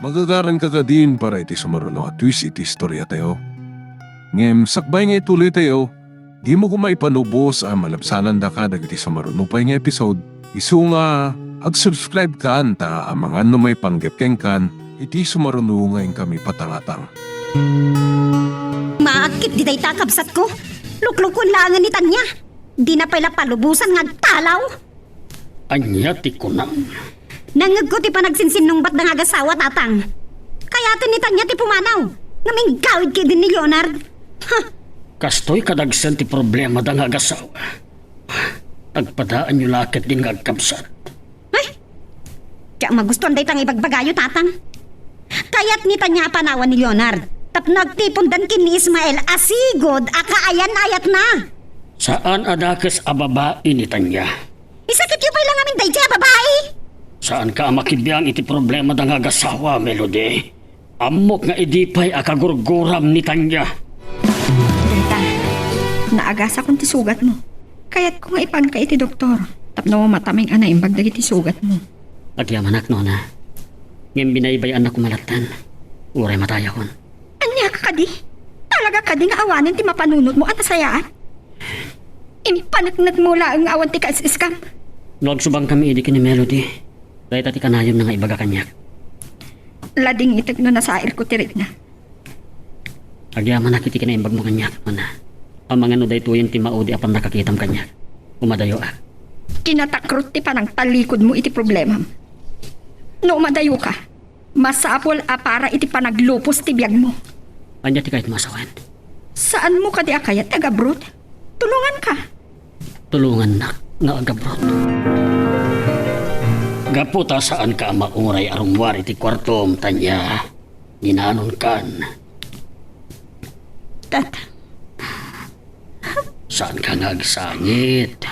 S1: Magagaran ka ka din para iti sumaruno at twist iti istorya tayo. Ngem sakbay nga ituloy tayo, di mo kumaipanubos ang malabsanan da ka dagiti sumaruno pa nga episode. Isu nga, ag-subscribe ka anta ang mga may panggap keng kan, iti sumaruno ngayon kami patangatang.
S6: Maakit di day takabsat ko. Luklukon langan ni Tanya. Di na pala palubusan nga talaw.
S5: Anya ti kunam.
S6: Nangag ko ti panagsinsinungbat na nga gasawa tatang. Kaya ni Tanya ti pumanaw. Naming gawid kay din ni Leonard. Ha!
S5: Kastoy kadagsan ti problema da nga gasawa. Agpadaan nyo lakit din nga agkabsat.
S6: Ay! Kaya magustuhan day tang ibagbagayo tatang. Kaya't ni Tanya panawan ni Leonard. Tap nagtipundan kin ni Ismael asigod akaayan-ayat na.
S5: Saan adakes a babae ni Tanya?
S6: Isakit yung pa lang amin day dya, babae.
S5: Saan ka makibiyang iti problema da nga gasawa, Melody? Amok nga idipay akagurguram ni Tanya.
S3: Dita, naagasa kong ti sugat mo. Kaya't ko nga ipan ka iti doktor. Tapno mataming anay imbag dagiti sugat mo.
S5: Agyamanak, Nona. Ngem binaybayan ako malatan. Uray mataya kon.
S3: Anya ka di? Talaga ka di nga awanin ti mapanunod mo at asayaan? Impanaknag mula ang awan ti ka-iskam.
S5: Luag subang kami idi kini Melody. Dahil tati kanayom na nga ibaga kanyak.
S3: Lading itig no nasair ko tirik na.
S5: Agyaman nakiti ka na imbag mo kanyak. Mana. Ang mga nuday tuyong ti maudi apan nakakitam kanyak. Umadayo ah.
S3: Kinatakrot ti panang talikod mo iti problema. No umadayo ka, masapol para iti panaglupos ti biyag mo.
S5: Anya ti kahit masawan.
S3: Saan mo ka di akaya taga-brod? Tulungan ka.
S5: Tulungan na nga agabrot. Gaputa saan ka mauray arungwari ti kwartom tanya. Ginanon kan.
S2: Tata,
S5: Saan ka nagsangit?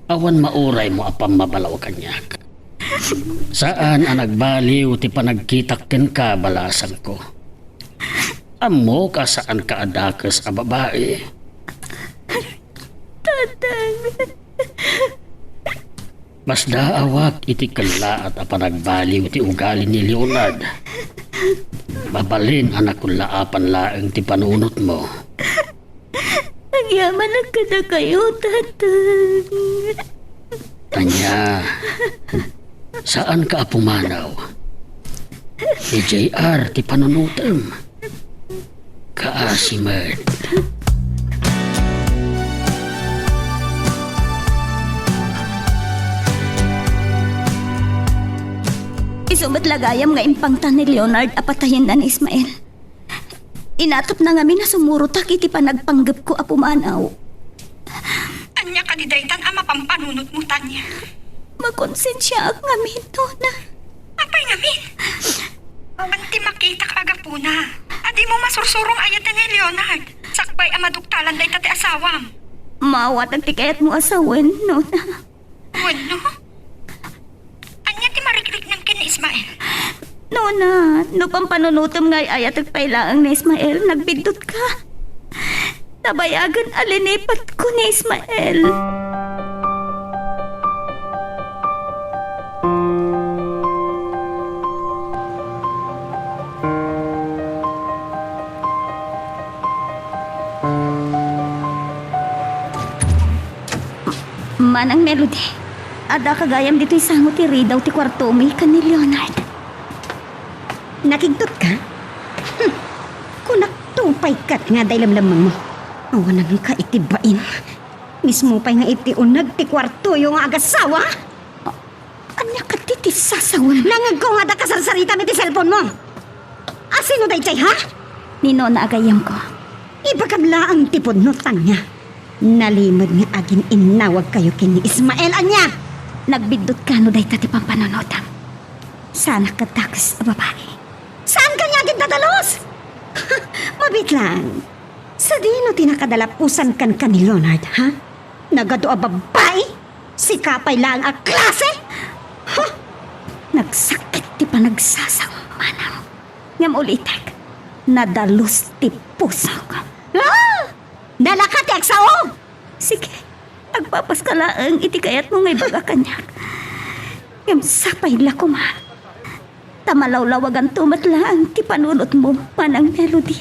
S5: Awan mauray mo apang mabalaw kanyak. Saan ang nagbaliw ti panagkitak ken ka balasan ko? Amo ka saan ka adakas a babae? Mas daawak iti kala at apanagbaliw ti ugali ni Leonard. Babalin anak kong laapan laeng ti panunot mo.
S2: nagyaman ang kada kayo, tatang.
S5: Tanya, saan ka pumanaw? Ni JR ti panunutem. Kaasimed.
S2: Isumat lagayam nga impangtan ni Leonard apatayin na ni Ismael. Inatap na ngamin na sumurutak iti panagpanggap ko apumanaw.
S3: Anya ka di daytan ama pampanunot mo, Tanya.
S2: Makonsensya ak ngamin to na.
S3: Apay ngamin. Anti makita ka agapuna. Adi mo masursurong ayat ni Leonard. Sakbay amaduktalan day tati asawam.
S2: Mawat ang tikayat mo asawen, no na.
S3: Bueno? Anya ti mariklik ng kin Ismael.
S2: No na, no pampanunutom nga ayat at pailaang ni Ismael, nagbindot ka. Tabayagan alinipat ko ni Ismael. Manang Melody, ada kagayam dito'y sangot ti Ridaw ti kwarto mi kan ni Leonard.
S6: Nakigtot ka? Kunak tupay kat nga day lamlamang mo. Awan nang ka itibain. Mismo pa nga iti unag ti kwarto yung agasawa.
S2: Anya ka titi sasawan.
S6: Nangag ko nga da kasarsarita mi ti cellphone mo. Asino day chay ha?
S2: Nino na agayam ko.
S6: Ibagabla ang tipod no Tanya. Nalimod nga agin inawag kayo kini Ismael anya.
S2: Nagbindot ka no day tati pampanonotam. Sana katakas a babae.
S6: Saan ka niya agin dadalos? Mabit lang. Sa dino tinakadalapusan kan ka ni Leonard, ha? Nagado a babae? Si kapay lang a klase?
S2: Nagsakit ti panagsasang manang. Ngam ulitek, nadalos ti puso ko.
S6: Ah! Nalakat ti agsao!
S2: Sige, agpapaskalaang iti kayat mo ngay baga kanyak. Ngam sapay lakuma. Tamalawlawagan tumatlaang ti panunot mo, Manang Melody.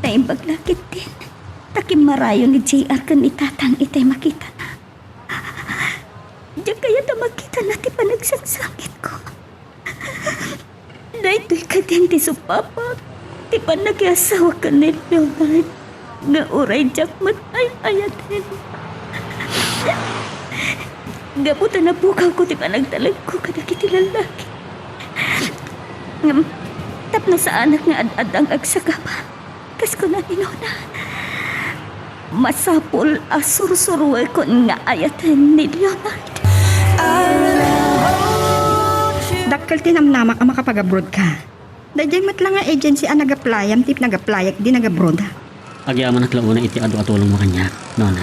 S2: Naimbag lakit din. Takim marayo ni JR kan itatang itay makita na. Diyan kaya na makita na ti panagsangsangit ko. Dahito'y kadin ti supapa. Ti panagyasawa ka ni Leonard. Nga uray jakmat ay ayatin. Gabutan na bukaw ko ti panagtalag ko kadakiti lalaki. Ngam, tap na sa anak nga ad-adang agsagapa. Kas ko na inuna. Masapol asursuruay ko nga ayatin ni Leonard.
S3: Dakkel tinamnamak ang makapag-abroad ka. Dayjay matlang nga agency ang nag-applyam tip nag-applyak di nag-abroad.
S5: Agyaman at launa iti adu atulong mo kanyak. Nona.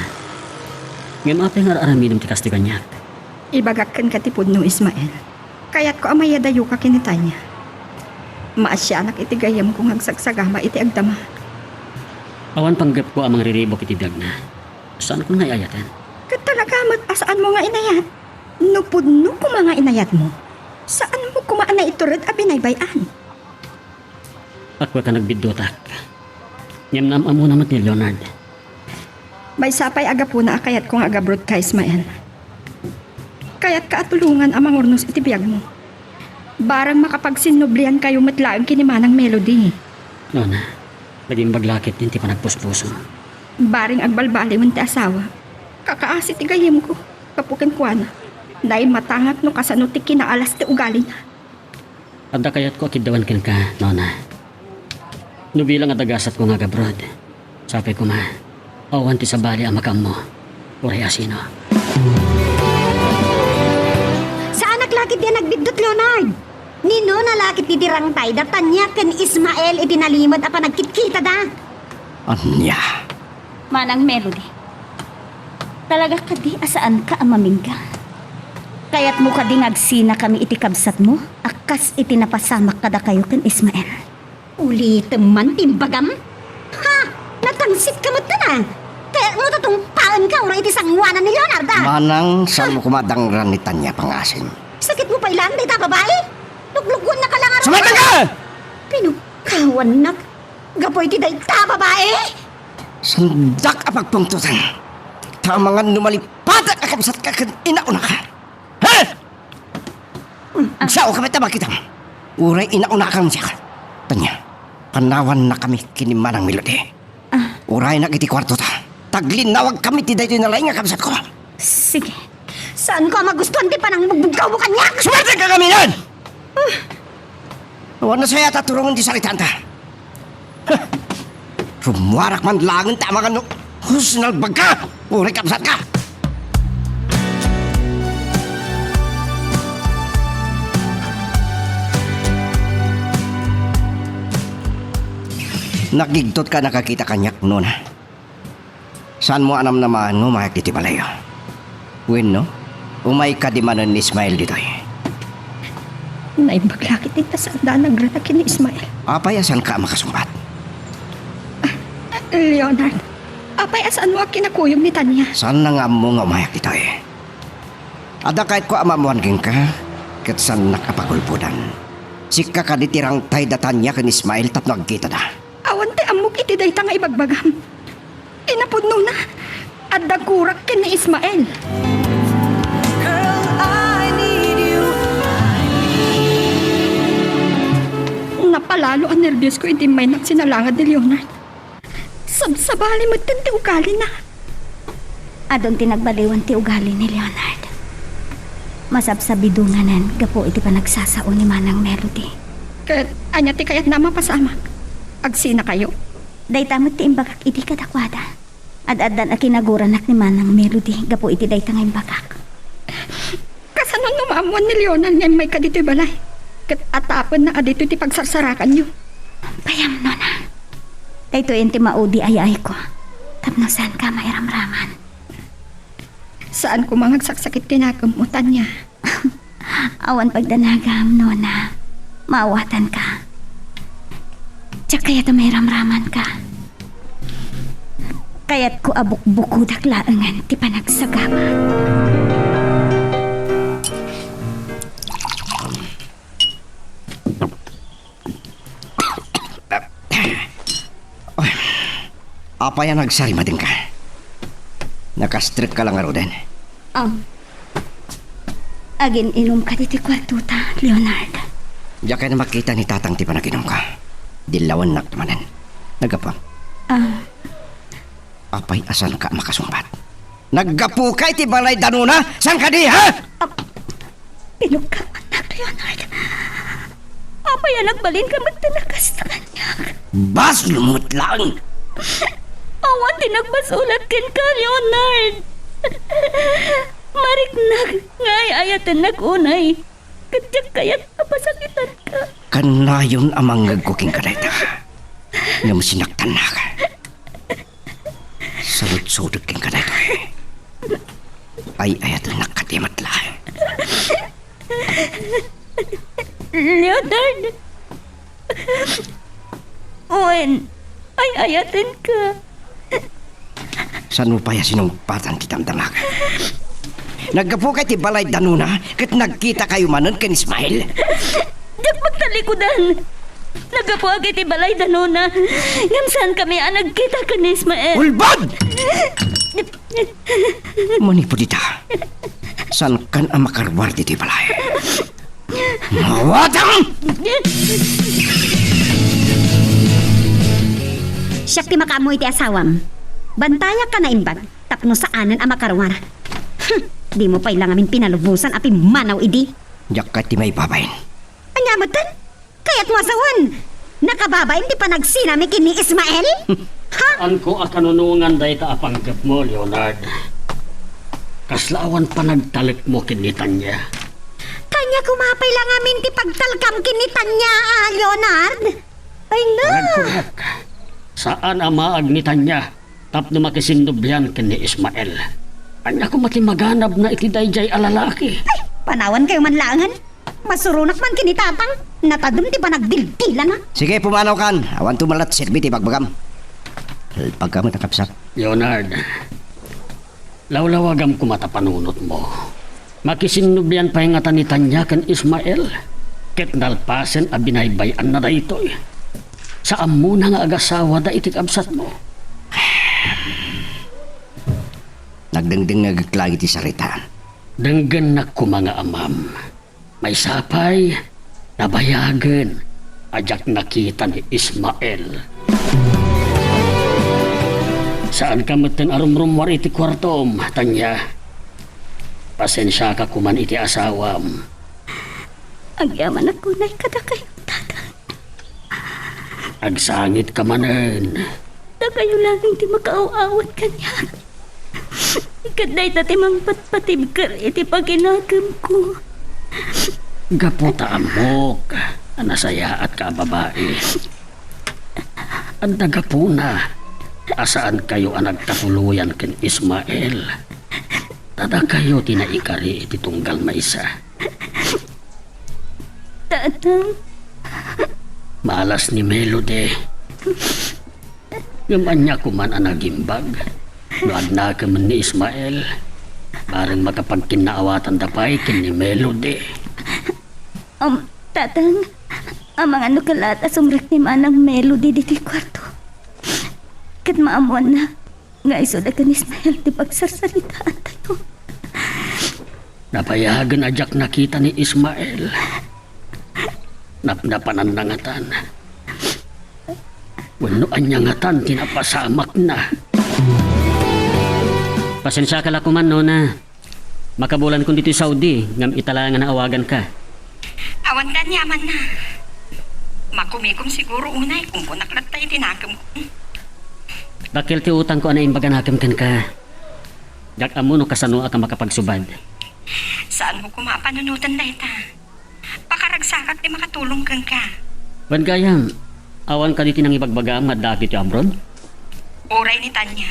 S5: Ngayon apay nga araramidom ti kasti kanyak.
S3: Ibagakkan ka tipod no Ismael. Kaya't ko amaya dayo ka kinitanya. Maasya anak iti gayam kong hagsagsagama iti agdama.
S5: Awan panggap ko amang riribok iti biyag na. Saan ko nga ayatan?
S3: Kat talaga asaan mo nga inayat? Nupod no kung mga inayat mo. Saan mo kumaan na ito red abinaybayan?
S5: Ako ka nagbidutak. Nyamnam amo naman ni Leonard.
S3: May sapay aga po na akayat kong agabrod ka Ismael. Kayat kaatulungan amang ornos iti biyag mo. Barang makapagsinublian kayo matlaang kinimanang melody.
S5: Nona, naging baglakit din ti panagpuspuso.
S3: Baring agbalbali mo ti asawa. Kakaasi ti gayem ko. Kapukin ko na. Dahil matangak no kasano ti kinaalas ti ugali na.
S5: Adda kayat ko akidawan ken ka, Nona. Nubilang adagasat ko nga gabrod. Sabi ko ma, awan ti sabali ang makam mo. Uray asino.
S6: Saan naglakit din nagbidot, Leonard? Nino nalakit ti dirang tay, datanya ken Ismael itinalimod apa nagkitkita da.
S4: Anya?
S2: Manang Melody, talaga ka di asaan ka amaming ka. Kaya't mo ka di ngagsina kami iti kabsat mo, akas iti napasamak kada kayo ken Ismael.
S6: Uli teman timbagam. Ha! Natangsit ka mo na. Kaya mo tatong paan ka ura iti sangwanan ni Leonard ah.
S4: Manang saan mo kumadangran ni Tanya pangasin?
S6: Sakit mo pa ilang, dita babae? Luglugon na ka lang araw.
S4: Sumatang ka!
S6: Pinukawan na. Gapoy ti dayta babae.
S4: Sandak ang pagpungtutan. Tamangan lumalipat at akabsat ka kan inauna ka. Ha? Sao kami tabakitam. Uray inauna kang siya. Tanya, panawan na kami kinimanang Melody. Uray na iti kwarto ta. Taglinawag kami ti daytoy na laing nga kabsat ko.
S2: Sige,
S6: Saan ko magustuhan ti panang mugbugaw mo kanya?
S4: Sumatang ka kami yan! Awan na saya taturungan di salitan ta. Rumuwarak man langan tama ka no. Husnal bagka! Uray kabsat ka! Nagigtot ka nakakita kanyak noon. Saan mo anam naman no mayak diti balayo? Win no? Umay ka di manon ni Ismael dito eh.
S3: Naibaglakit ita sa daan nagratakin ni Ismael.
S4: Apayasan ka makasumbat.
S3: Leonard, apay asaan mo ang kinakuyog ni Tanya?
S4: Saan na nga mo nga umayak dito eh? Ada kahit ko amamuan king ka, kat saan nakapagulpudan. Sika ka ditirang tay datan niya kan Ismael tap nagkita na.
S3: Awan ti amok iti dayta nga ibagbagam. Inapudno na. At dagurak ken ni Ismael. Napalalo ang nervyos ko iti may nagsinalangad ni Leonard. Sabsabali mo ti ugali na.
S2: adon tinagbaliwan ti ugali ni Leonard. Masabsabidunganan, gapo iti panagsasao ni Manang Melody.
S3: Kat anya ti kayat na mapasamak. Agsina kayo.
S2: Daytamot ti imbagak iti kadakwada. Ad-adan a kinaguranak ni Manang Melody, gapo iti dayta nga imbagak.
S3: Kasanon numamuan ni Leonard nga may kadito'y balay. Kat atapon na adito ti pagsarsarakan nyo.
S2: Payam no na. Dayto yung ti maudi ay ko. Tapno saan ka mairamraman.
S3: Saan ko mga saksakit tinagamutan niya.
S2: Awan pagdanagam, Nona. Maawatan ka. Tsak kaya to may ramraman ka. Kaya't ko abuk-bukudak laangan ti panagsagaman.
S4: Apa yan nagsarima din ka? Nakastrip ka lang aro din.
S2: Agin inom ka diti kwartuta, Leonard.
S4: Diya kayo na makita ni tatang ti panaginom ka. Dilawan nak tamanan. Nagapa. Apay asan ka makasumpat? Naggapu ka iti balay danuna? San ka di, ha?
S2: Pinukaman na, Leonard. Apay nagbalin ka magtanakas na kanya.
S4: Bas lumot lang!
S2: Awan din nagbasulat kin ka, Leonard. Mariknag, ngay ayatan nagunay. Katyak kayat napasakitan ka.
S4: Kanayon amang nagkuking ka na ito. Ngam sinaktan na ka. Sarod-sudod king ka na ito. Ay ayatan nakatimat lang.
S2: Leonard. Owen, ay ayatin ka.
S4: Saan mo pa ya sinumpatan ti damdamak? Naggapo kay ti balay danuna kat nagkita kayo manon kan Ismael.
S2: Jak magtalikudan. Nagapo agad ti balay danona. Ngam saan kami nagkita ka ni Ismael.
S4: Ulbad! Mani po dita. San kan ang makarwar ti balay? Mawatang!
S6: Siya ti makamoy ti asawam. Bantaya ka na imbag, tapno saanan ang makarwar. Di mo pa ilang amin pinalubusan api manaw idi.
S4: Jak ka ti may babayin.
S6: Anyamatan? Kaya't mo asawan. Nakababa hindi pa nagsinami kini Ismael? Ha?
S5: An ko akanunungan day ta apanggap mo, Leonard. Kaslawan pa nagtalik mo kinitan niya.
S6: Kanya kumapay lang amin ti pagtalkam kinitan niya, Leonard. Ay na.
S5: Nagkurak. Saan ang maagnitan niya? Tapno makisindubyan kini Ismael. Anya ko mati maganab na iti dayjay alalaki.
S6: Ay, panawan kayo manlangan. Masurunak man kini tatang. Natadum ti pa nagdildila na.
S4: Sige, pumanaw kan. Awan tumalat sirbi ti bagbagam. Pagkamot ang kapsat.
S5: Leonard, lawlawagam ko matapanunot mo. Makisinubyan pa yung ni Tanya kan Ismael. Ket nalpasen a binaybayan na dayto. Saan mo na nga agasawa da itik absat mo?
S4: Nagdengdeng nagklagi ti saritaan.
S5: Denggan na ko mga amam. May sapay, nabayagan, ajak nakita ni Ismael. Saan ka matin arumrumwar iti kwartom, Tanya? Pasensya ka kuman iti asawam.
S2: Agyaman ako na kada kayo, tatang.
S5: Agsangit ka manen.
S2: Na kayo laging di makaaawat kanya. Ikaday ta timang patpatibkar iti paginagam ko.
S5: Gaputa amok, anasaya at ka babae. Ang nagapuna, asaan kayo ang nagtatuluyan ken Ismael? Tada kayo tinaikari iti tunggal maisa.
S2: Tatang,
S5: Malas ni Melody. Gamanya kuman ang nagimbag. Noad na ka man ni Ismael. Parang makapagkinaawatan dapay kin ni Melody.
S2: tatang, ang mga nukalata sumrak ni manang Melody diti kwarto. Kat maamuan na, nga iso na ka ni Ismael di pagsasalitaan tayo.
S5: Napayagan ajak nakita ni Ismael. Napnapanan na ngatan. Wano anya ngatan tinapasamak na.
S7: Pasensya ka lakuman, Nona. Makabulan ko dito Saudi, ngam italangan na awagan ka.
S3: Awan dan yaman na. Makumikom siguro unay kung punaklat tayo tinakam ko.
S7: Bakil ti utang ko ana imbagan hakam kan ka. Jak amuno kasano ka makapagsubad.
S3: Saan mo kumapanunutan dahil ta? Pakaragsakak di makatulong kang ka.
S7: Wan gayam, awan ka dito nang ibagbagam nga dagit yung amron?
S3: Oray ni Tanya.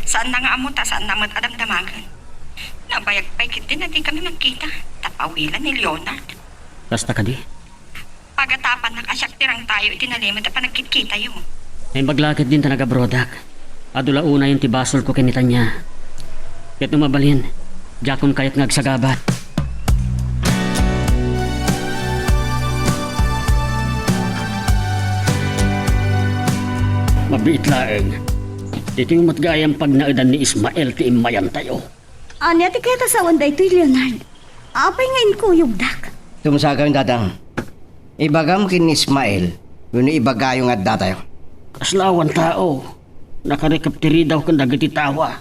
S3: Saan na nga amo ta, saan naman adamdamagan. Nabayagpay kiti na di kami magkita. Tapawilan ni Leonard.
S7: Basta ka di.
S3: Pagatapan nakasaktirang tayo, itinalimod na panagkita yun.
S7: Ay maglakit din talaga brodak. Adula una yung tibasol ko kinita niya. Kaya't umabalin, jakon kayat ngagsagabat.
S5: Mabiit laeng. Ito yung matgayang pag naadan ni Ismael ti imayan tayo.
S2: Anya ti kaya tasawan da ito, Leonard. Apay ngayon ko yugdak.
S4: Tumusagaw yung dadang. Ibagam kin Ismael. Yun ibagayo nga datayo.
S5: Aslawan tao. Nakarekaptiri daw kang dagiti tawa.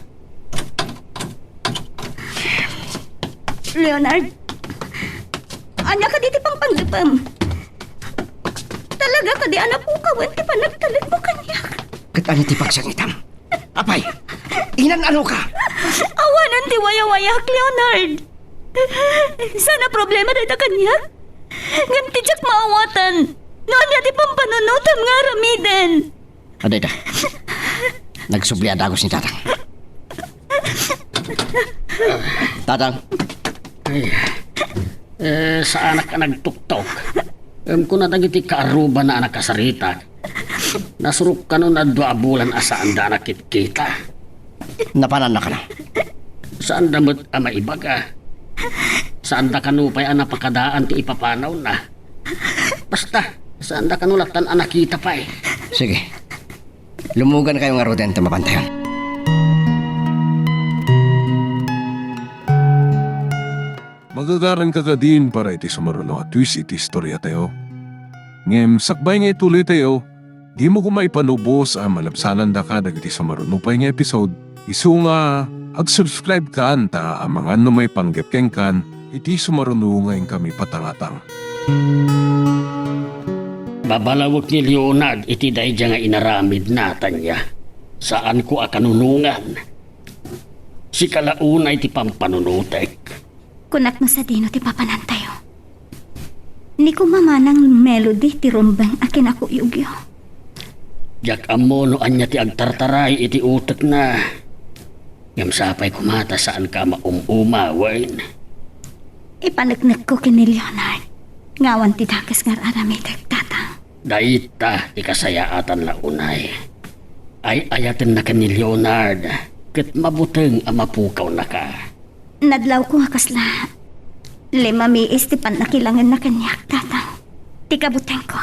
S2: Leonard, anya ka diti pang panglipam. Talaga ka di anak po kawan, di pa nagtalit mo kanya.
S4: Katanya ti pagsangitam. Apay, inan ano ka?
S2: Awanan ti waya-wayak, Leonard. Sana problema dito kanya. Ngam ti jak maawatan. Noon niya ti pampanunutam nga ramiden.
S4: Aday da. Nagsubliad agos ni Tatang. Tatang,
S5: Ay, sa anak ka nagtuktok. Kung natagiti kaaruba na anak kasarita, nasuruk ka nun na 2 bulan asaan da nakit kita.
S4: napanan na ka na.
S5: Saan damot ama ibaga? Saan da kanupay ang napakadaan ti ipapanaw na? Basta, saan da kanulatan ang nakita pa eh.
S4: Sige. Lumugan kayo nga roden mapantayon.
S1: Magagaran ka din para iti sumarulo at twist iti istorya tayo. Ngem, sakbay nga ituloy tayo, di mo ko maipanubos ang malabsanan da ka dagiti sumarunupay nga episode. Isu nga, ag-subscribe ka anta ang mga ano may panggepkeng kan, iti sumarunungayin kami patangatang.
S5: Babalawot ni Leonard iti dayja nga inaramid natan niya. Saan ko akanunungan? Si kalauna iti pampanunutek.
S2: Kunak no sa dino ti papanantayo. Ni ko mamanang melody ti rumbang akin ako yugyo.
S5: Jak amo no anya ti agtartaray iti utek na. Ngam sapay kumata saan ka maumumawain.
S2: Ipanagnak ko kini Leonard. Ngawan ti dakas nga aramid tatang.
S5: Daita ti kasayaatan launay. Ay ayaten na ka ni Leonard. Ket mabuteng ang mapukaw na ka.
S2: Nadlaw ko nga kasla. Lima miis ti panakilangan na kanyak tatang. Ti kabuteng ko.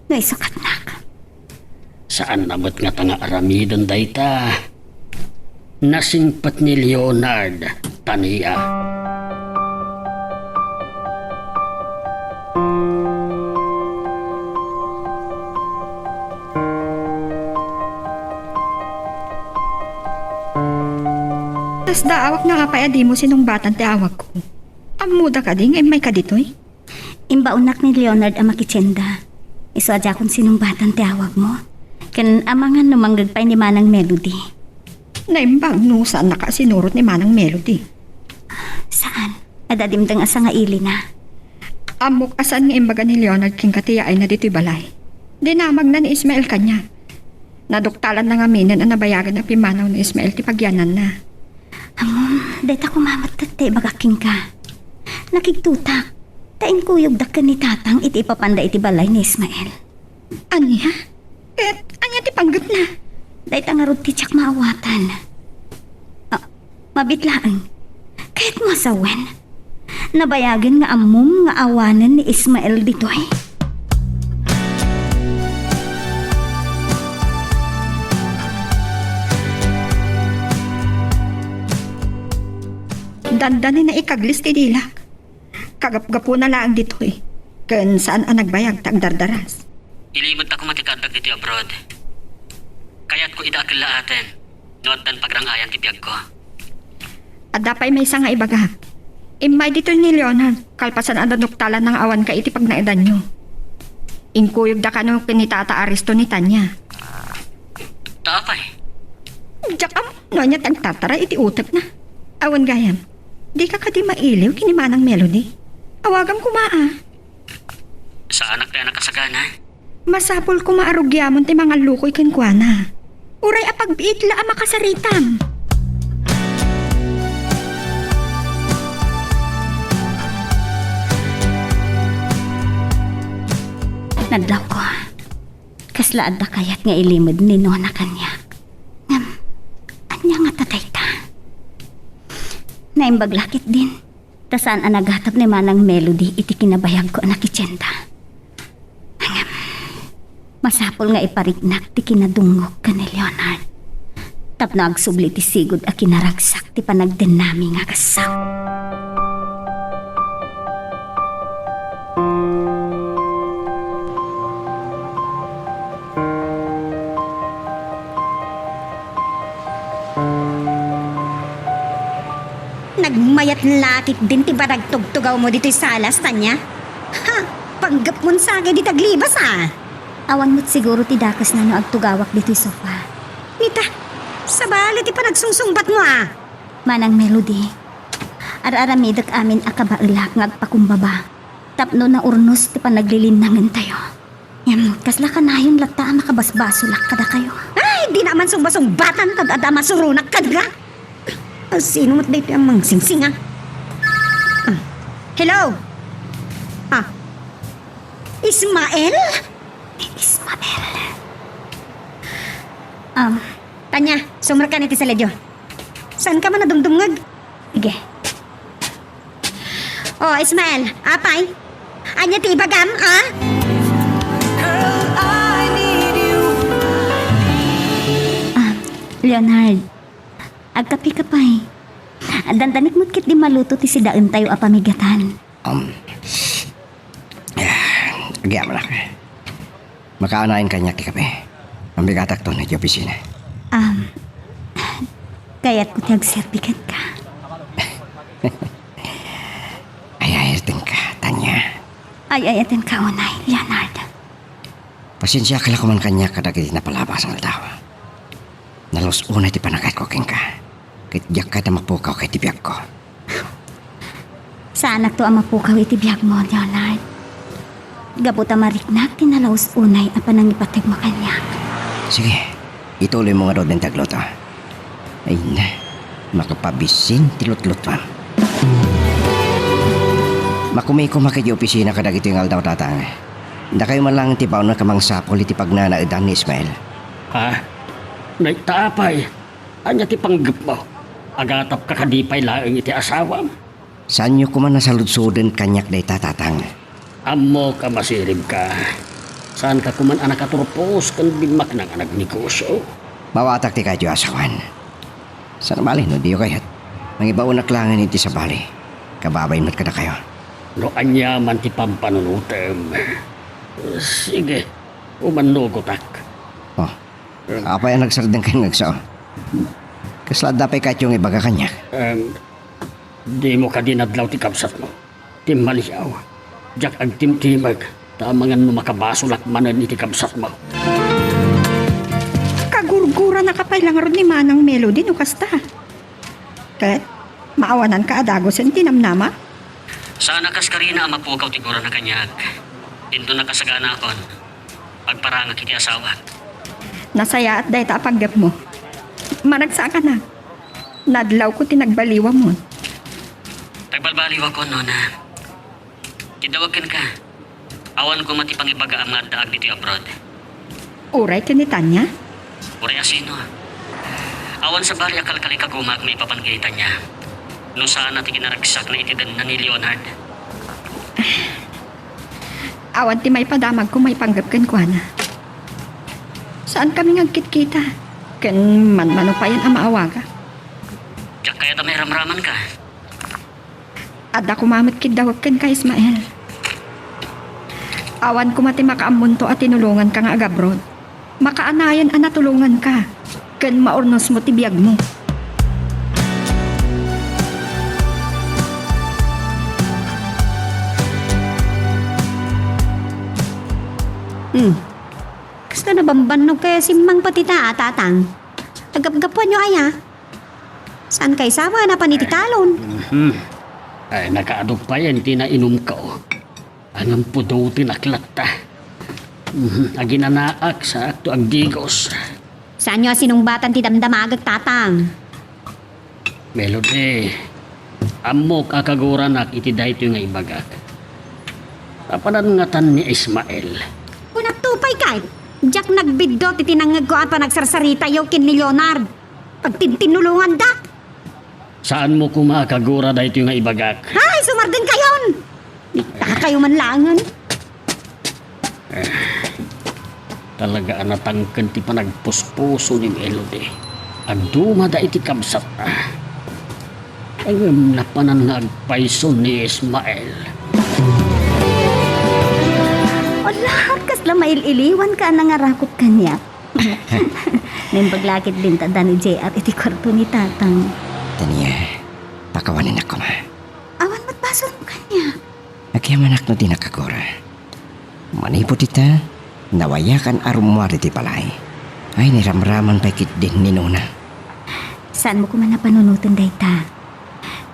S2: Ngay sukat nak.
S5: Saan namot nga tanga aramidon dayta? Nasingpat ni Leonard taniya.
S3: Tas daawak nga kapaya di mo sinong batan ti awag ko. Amuda ka din, ay may ka dito eh.
S2: Imbaunak ni Leonard ang makitsenda. Iswadya kung sinong batan ti awag mo. Kan amangan numanggagpay ni Manang Melody.
S3: Naimbang no saan nakasinurot ni Manang Melody.
S2: Saan? Adadimdang asa nga ili na.
S3: Amok asan nga imbaga ni Leonard king katiya ay na dito'y balay. Dinamag na ni Ismael kanya. Naduktalan na nga minin ang nabayagan na pimanaw ni Ismael ti pagyanan na.
S2: Dahil ako mamatat tayo bagaking ka. Nakigtutak. Tain kuyog dakan ni tatang iti ipapanda iti balay ni Ismael.
S3: Anya? Anya ti panggap na?
S2: Dahil tangarod ti tsak maawatan. Mabitlaan. Kahit masawen. Nabayagan nga amom nga awanan ni Ismael ditoy.
S3: Dandanin na ikaglis ti dilak. Kagap-gapo na lang dito eh. Kan saan ang nagbayag tag dardaras.
S7: Ilimod ako matikadag dito abroad. Kaya't ko idakil laaten. Nood dan pagrangayan ti biyag ko.
S3: At dapay may isa nga ibaga. Imay dito ni Leonard. Kalpasan ang danuktalan ng awan ka iti pag naidan nyo. Inkuyog da ka no kinitata aristo ni Tanya.
S7: Taapay.
S3: Jakam, no niya tagtatara iti utek na. Awan gayam. Di ka kadi mailiw kini Manang Melody. Awagam kumaa.
S7: Sa anak tayo nakasagana.
S3: Masapol ko maarugyamon ti mga lukoy kenkwana. Uray apagbiit la ang makasaritam.
S2: Nadlaw ko. Kaslaad da kayat nga ilimod ni Nona kanya. Anya nga tatay ta. Naimbaglakit din. Tasaan ang naghatap ni Manang Melody iti kinabayag ko anak ityenta. Masapol nga iparignak ti kinadungog ka ni Leonard. Tapno agsubli ti sigod a kinaragsak ti panagdenami nga kasaw.
S6: Nagmayat lakit din ti baragtugtugaw mo dito'y salas, Tanya. Ha, panggap mon sagay di taglibas
S2: Awan mo't siguro ti dakas na no agtugawak dito'y sofa.
S6: Nita, sa bali ti panagsungsungbat mo
S2: Manang Melody, araramidak amin akabailak nga agpakumbaba. Tapno na urnos ti panaglilinangan tayo. Kasla ka na yung lata makabasbasulak kada kayo.
S6: Ay, di naman sumbasumbatan tad adama surunak kadga. Sino mo't dito ang mangsingsing Hello? Ismael?
S2: Ismael.
S6: Tanya, sumra ka niti sa ledyo. Saan ka man nadumdumngag?
S2: Sige.
S6: Oh, Ismael, apay. Anya ti ibagam, ha?
S2: Leonard, agkapi ka pa'y. Dandanik mo't kit di maluto ti si daen tayo apamigatan.
S4: Agya mo lang. Makaanain kanyak ti kape. Ang bigatak to na di opisina.
S2: Kaya't ko tiyag serbikat ka.
S4: Ayayatin ka, Tanya.
S2: Ay, ayatin ka unay, Leonard.
S4: Pasensya ka lang kuman kanyak kadagit na palabas ang aldaw. Nalos unay ti panakait ko king ka. Kahit diyak ka na mapukaw kay tibiyag ko.
S2: Saan to ang mapukaw itibiyag mo, Leonard? Gabuta mariknak, tinalaos unay apa nang ipatig mo kanyak.
S4: Sige, ituloy mo nga ro din tagloto. Ay na, makapabisin tilot-lotan. Makumay ko makidi opisina kadagito yung aldaw tatang. Da kayo man lang tipaw na kamang sapol iti pagnanaidan ni Ismael.
S5: Ha? Naitaapay. Anya ti panggap mo. Agatap ka kadipay laeng iti asawam.
S4: Saan nyo kuman nasaludsuden kanyak day tatatang?
S5: Amo ka masirib ka. Saan ka kuman anak katurpos kan bigmak ng anak negosyo?
S4: Mawatak ti kadyo asawan. Sana bali no diyo kayat. Mangibaon na klangan iti sa bali. Kababay mat ka na kayo.
S5: No anya man ti pampanunutem. Sige, umanugotak.
S4: Oh, apa yung nagsardang kayo ngagsaw? Kaslad dapay katyong ibaga kanyak.
S5: Di mo ka dinadlaw ti kapsat mo. Ti maliyaw. Diyak ang timtimag. Tamangan mo makabasulak manan iti kapsat mo.
S3: Kagurgura na kapay lang ron ni Manang Melody no kasta. Ket, maawanan ka adagos ang tinamnama?
S5: Sana kas karina ang mapukaw ti gura na kanyag. Dito na kasagana kon. Pagparanga kiti asawa.
S3: Nasaya at dahi ta paggap mo. Managsa ka na. Nadlaw ko tinagbaliwa mo.
S5: Tagbalbaliw ako no na. Tidawagan ka. Awan ko matipangibaga ang mga daag dito abroad.
S3: Uray ka ni Tanya?
S5: Uray asino. Awan sa bari akal kalikagumag may papanggitan niya. No saan natin ginaragsak na itidan na ni Leonard.
S3: Awan ti may padamag ko may panggap kan kuana. Saan kami ngagkit-kita? Kan man-mano pa yan ang maawaga.
S5: Diyak kaya ta may ramraman ka.
S3: Ada kumamit kidawag kan ka Ismael. Awan ko mati makaamunto at tinulungan ka nga agabrod. Makaanayan ang natulungan ka. Kan maornos mo tibiyag mo.
S6: Kasta na bambanog kaya si Mang Patita tatang. Agap-gapuan nyo ay ha? Saan kay sama na panitikalon?
S5: Ay nakaadog pa yan tinainom ko. Anong pudo tinaklat ta. Aginanaak sa akto ang digos.
S6: Saan nyo sinumbatan ti damdamagag tatang?
S5: Melody, amok akaguranak iti dahito nga ibagak. Tapanan nga tan ni Ismael.
S6: Kung nagtupay kay, Jack nagbidot iti nangag ko pa nagsarsarita yaw kin ni Leonard. Pagtintinulungan da.
S5: Saan mo kumakagura dahito nga ibagak?
S6: Hay, sumardin kayon! Ita kayo man langan.
S5: Talaga anatangkan ti panagpuspuso ni Melody. Ang dumada iti kamsat na. Ang napanan nga agpaiso ni Ismael.
S2: Lahat kasla maililiwan ka nangarakot kanya. Nimpaglakit din tada ni JR iti kwarto ni tatang.
S4: Tanya, pakawanin ako ma.
S2: Awan mo't baso mo kanya.
S4: Nagyamanak no din nakagura. Manipot ita, nawayakan arumwari ti palay. Ay niramraman pa kit din ni Nuna.
S2: Saan mo kuman napanunutan day ta?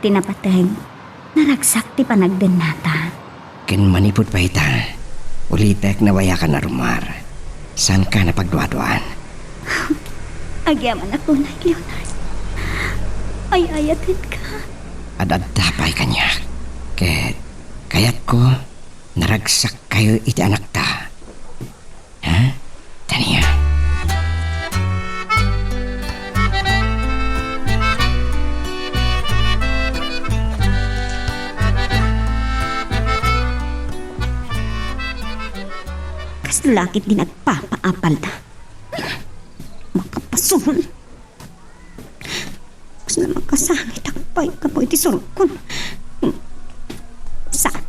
S2: Tinapatag, naragsak ti panagden nata.
S4: Ken manipot pa ita, ulitek nawayakan arumwar. Saan ka napagduaduan?
S2: Agyaman ako na, Leonard. Ay, ayatin ka.
S4: Adadapay kanya. Kaya't ko, naragsak kayo iti anak ta. Ha? Tanya.
S6: Kas lakit din nagpapaapal na. Makapasun. Kas na magkasangit ang pay ka po iti surkon. Saan?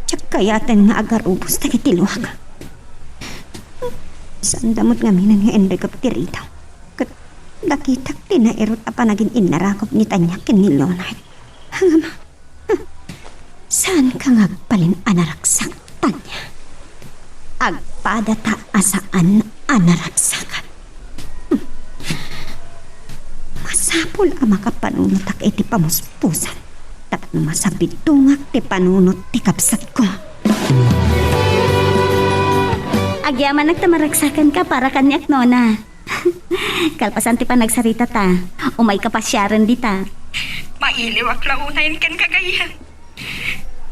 S6: Tsak kayatan nga agarubos na kitiluhag. Saan damot nga minan nga enday ka patiritaw. Kat dakitak tinaerot apa naging inarakop ni Tanya ken ni Leonard. Hangama. Saan ka nga palin anaraksak, Tanya? Agpadata asaan anaraksakan. Masapol ang makapanunutak iti pamuspusan. Tapat masabit tungak ti panunot ti kapsat ko.
S2: Agyaman nagtamaragsakan ka para kanyak, Nona. Kalpasan ti pa nagsarita ta. Umay ka pa siyaran di ta.
S3: Mailiwak launayin kan kagayan.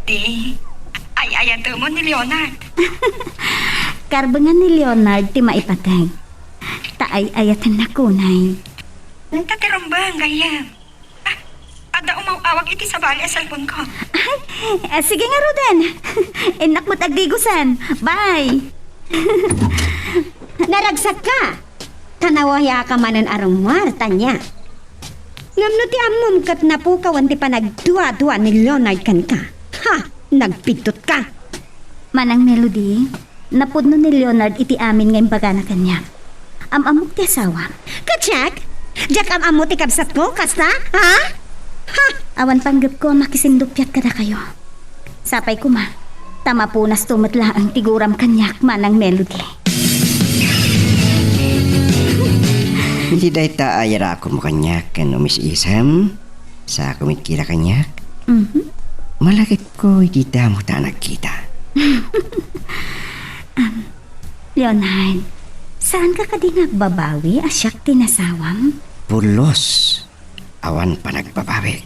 S3: Di, ay-ayado mo ni Leonard.
S2: Karbangan ni Leonard ti maipatag. Taay-ayatan na kunay.
S3: Nagtatirambang gayam. Ada umawawag iti sa bali sa cellphone ko.
S2: Sige nga, Roden. Enak mo't agdigusan. Bye!
S6: Naragsak ka! Tanawaya ka manan arumar, Tanya. Ngamno ti amom kat napukawan ti panagdua-dua ni Leonard kan ka. Ha! Nagpidtot ka!
S2: Manang Melody, napudno ni Leonard iti amin ngayong baga na kanya. Amamok ti asawa.
S6: Katsak? Diyak am-amo ti kabsat ko, kasta? Ha? Ha!
S2: Awan panggap ko makisindupyat kada kayo. Sapay ko ma. Tama po nas tumatla ang tiguram kanyak manang Melody.
S4: Hindi dahi ta ayara ako mo kanyak kan umis isam sa kumikira kanyak. Malakit ko hindi mo ta nagkita.
S2: Leonard, saan ka di nagbabawi asyak tinasawam?
S4: Pulos. Awan pa nagbabawi.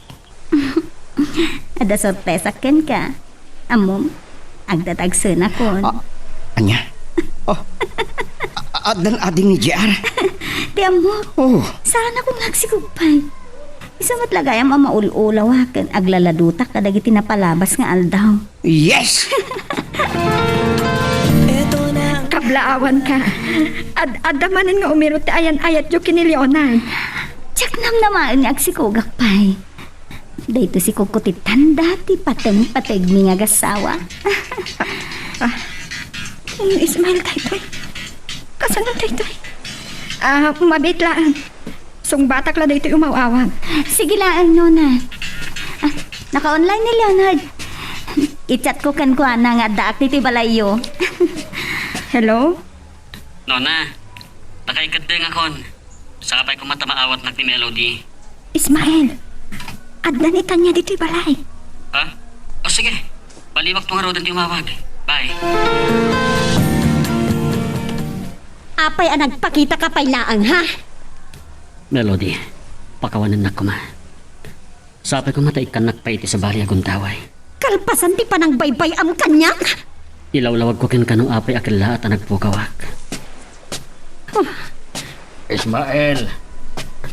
S2: Ada sorpresa ken ka. Amom, agdatagsun akon.
S4: Anya? Oh. Adan ading ni JR.
S2: Ti amo,
S4: Oh.
S2: sana kung nagsigugpay. Isa matlagayam ang maululawakan aglaladutak kadagiti napalabas nga aldaw.
S4: Yes!
S3: Kablaawan ka. Adamanin nga umirot ti ayan-ayat yung kini Leonard.
S2: Tsak namaan nga agsikugak pay. Dito si kukutit tanda ti pateng-pateg mi nga gasawa.
S3: Ismail taytoy. Kasanan taytoy. Mabit lang. Sung batak la dito umawawag.
S2: Sige lang, Nona. Naka-online ni Leonard. I-chat ko kan kuha na nga daak dito balayo.
S3: Hello?
S7: Nona, nakaikadeng akon. Sakapay ko matamaawat nak ni Melody.
S3: Ismail. Adnan itanya dito balay.
S7: Ha? O sige, baliwak tong Rodan ti umawag. Bye.
S6: Apay ang nagpakita ka pailaang, ha?
S7: Melody, pakawanan na ko ma. Sapay ko mataikan nakpaiti sa bali aguntaway.
S6: Kalpasan ti panang baybay am kanyak?
S7: Ilawlawag ko kin kanu apay akila at nagpukawak.
S5: Ismael,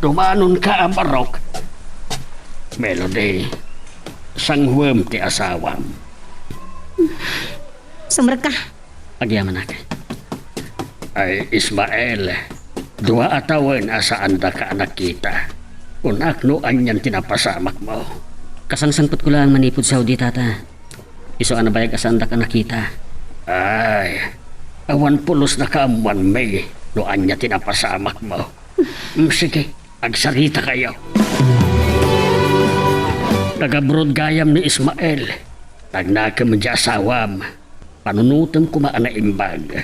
S5: tumanon ka amarok. Melody, sanghuam ti asawam.
S6: Sumrag ka.
S7: Agyaman ak.
S5: Ay, Ismael, dua atawan asaan da ka nakita. Unak no anyan tinapasamak mo.
S7: Kasangsangpot ko lang manipod sa Saudi tata. Iso ana bayag asaan da ka nakita.
S5: Ay, awan pulos na kaamuan may no anya tinapasamak mo. Sige, agsarita kayo. Nagabrod gayam ni Ismael. Tagnakam di asawam. Panunutan ko maana imbag.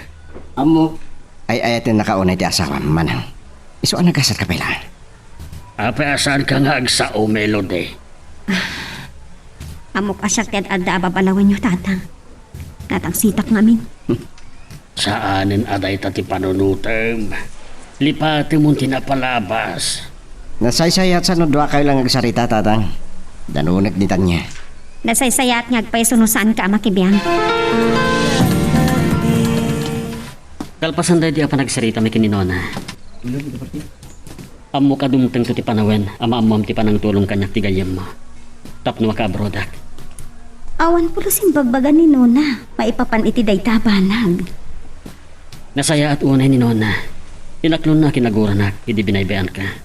S4: Amo. Ay ayatin nakaunay ti asawa manang. Iso ang nagasat ka pala.
S5: Apa asan ka nga agsao, Melody?
S6: Amok asyak ti adda babalawan nyo, tatang. Tatang sitak ngamin.
S5: Saanin aday tati panunutan? Lipati mong tinapalabas.
S4: Nasaysayat sa nudwa kayo lang agsarita tatang. Danunag ni Tanya.
S6: Nasaysayat nga agpaisunusaan ka makibiyang.
S7: Kalpasan dahi di apa nagsarita may kininona. Amo ka dumteng to ti panawen, ama amam ti panang tulong kanyak ti gayem mo. Tapno ka brodak.
S2: Awan po sing bagbagan ni Nona. Maipapan iti day tabanag.
S7: Nasaya at unay ni Nona. Inaklon na kinagura na, hindi binaybayan ka.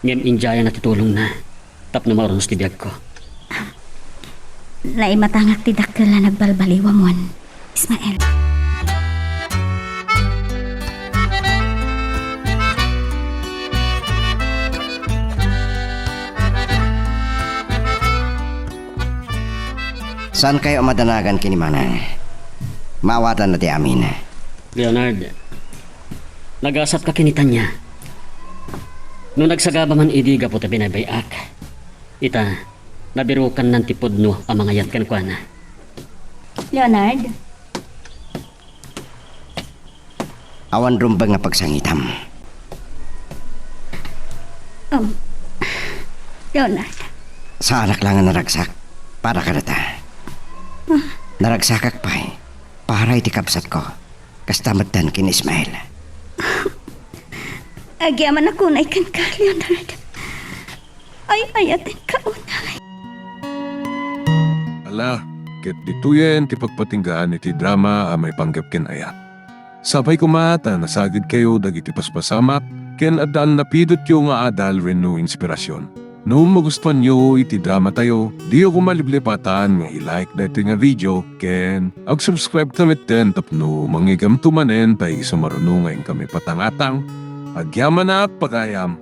S7: Ngem injaya na titulong na. Tapno marunos ti biyag ko.
S2: Naimatangak ti dakkel na nagbalbaliwa mon, Ismael.
S4: Saan kayo madanagan kini Manang? Maawatan na ti amin.
S7: Leonard, nagasap ka kinitan niya. Nung nagsagaba man idiga po ta binabayak. Ita, nabirukan ng tipod no ang mga yatkan kwa na.
S2: Leonard,
S4: Awan rumbang nga pagsangitam.
S2: Leonard,
S4: Sa anak lang nga naragsak. Para ka na ta. Naragsak pa'y. Para iti kapsat ko. Kastamatan kin Ismael.
S2: agyaman ako na ikan ka, Leonard. Ay, ayatin ka unay.
S1: Ala, ket dituyen ti pagpatinggaan iti drama a may panggap ken ayat. Sabay kumata nasagid kayo dagiti paspasamak ken addaan napidot yo nga adal wenno inspirasyon. No magustuhan nyo iti drama tayo, di ako maliblipatan nga i-like dati nga video ken ag-subscribe kami ten tapno mangigam tumanen tay sumarunungay kami patangatang agyaman na pagayam.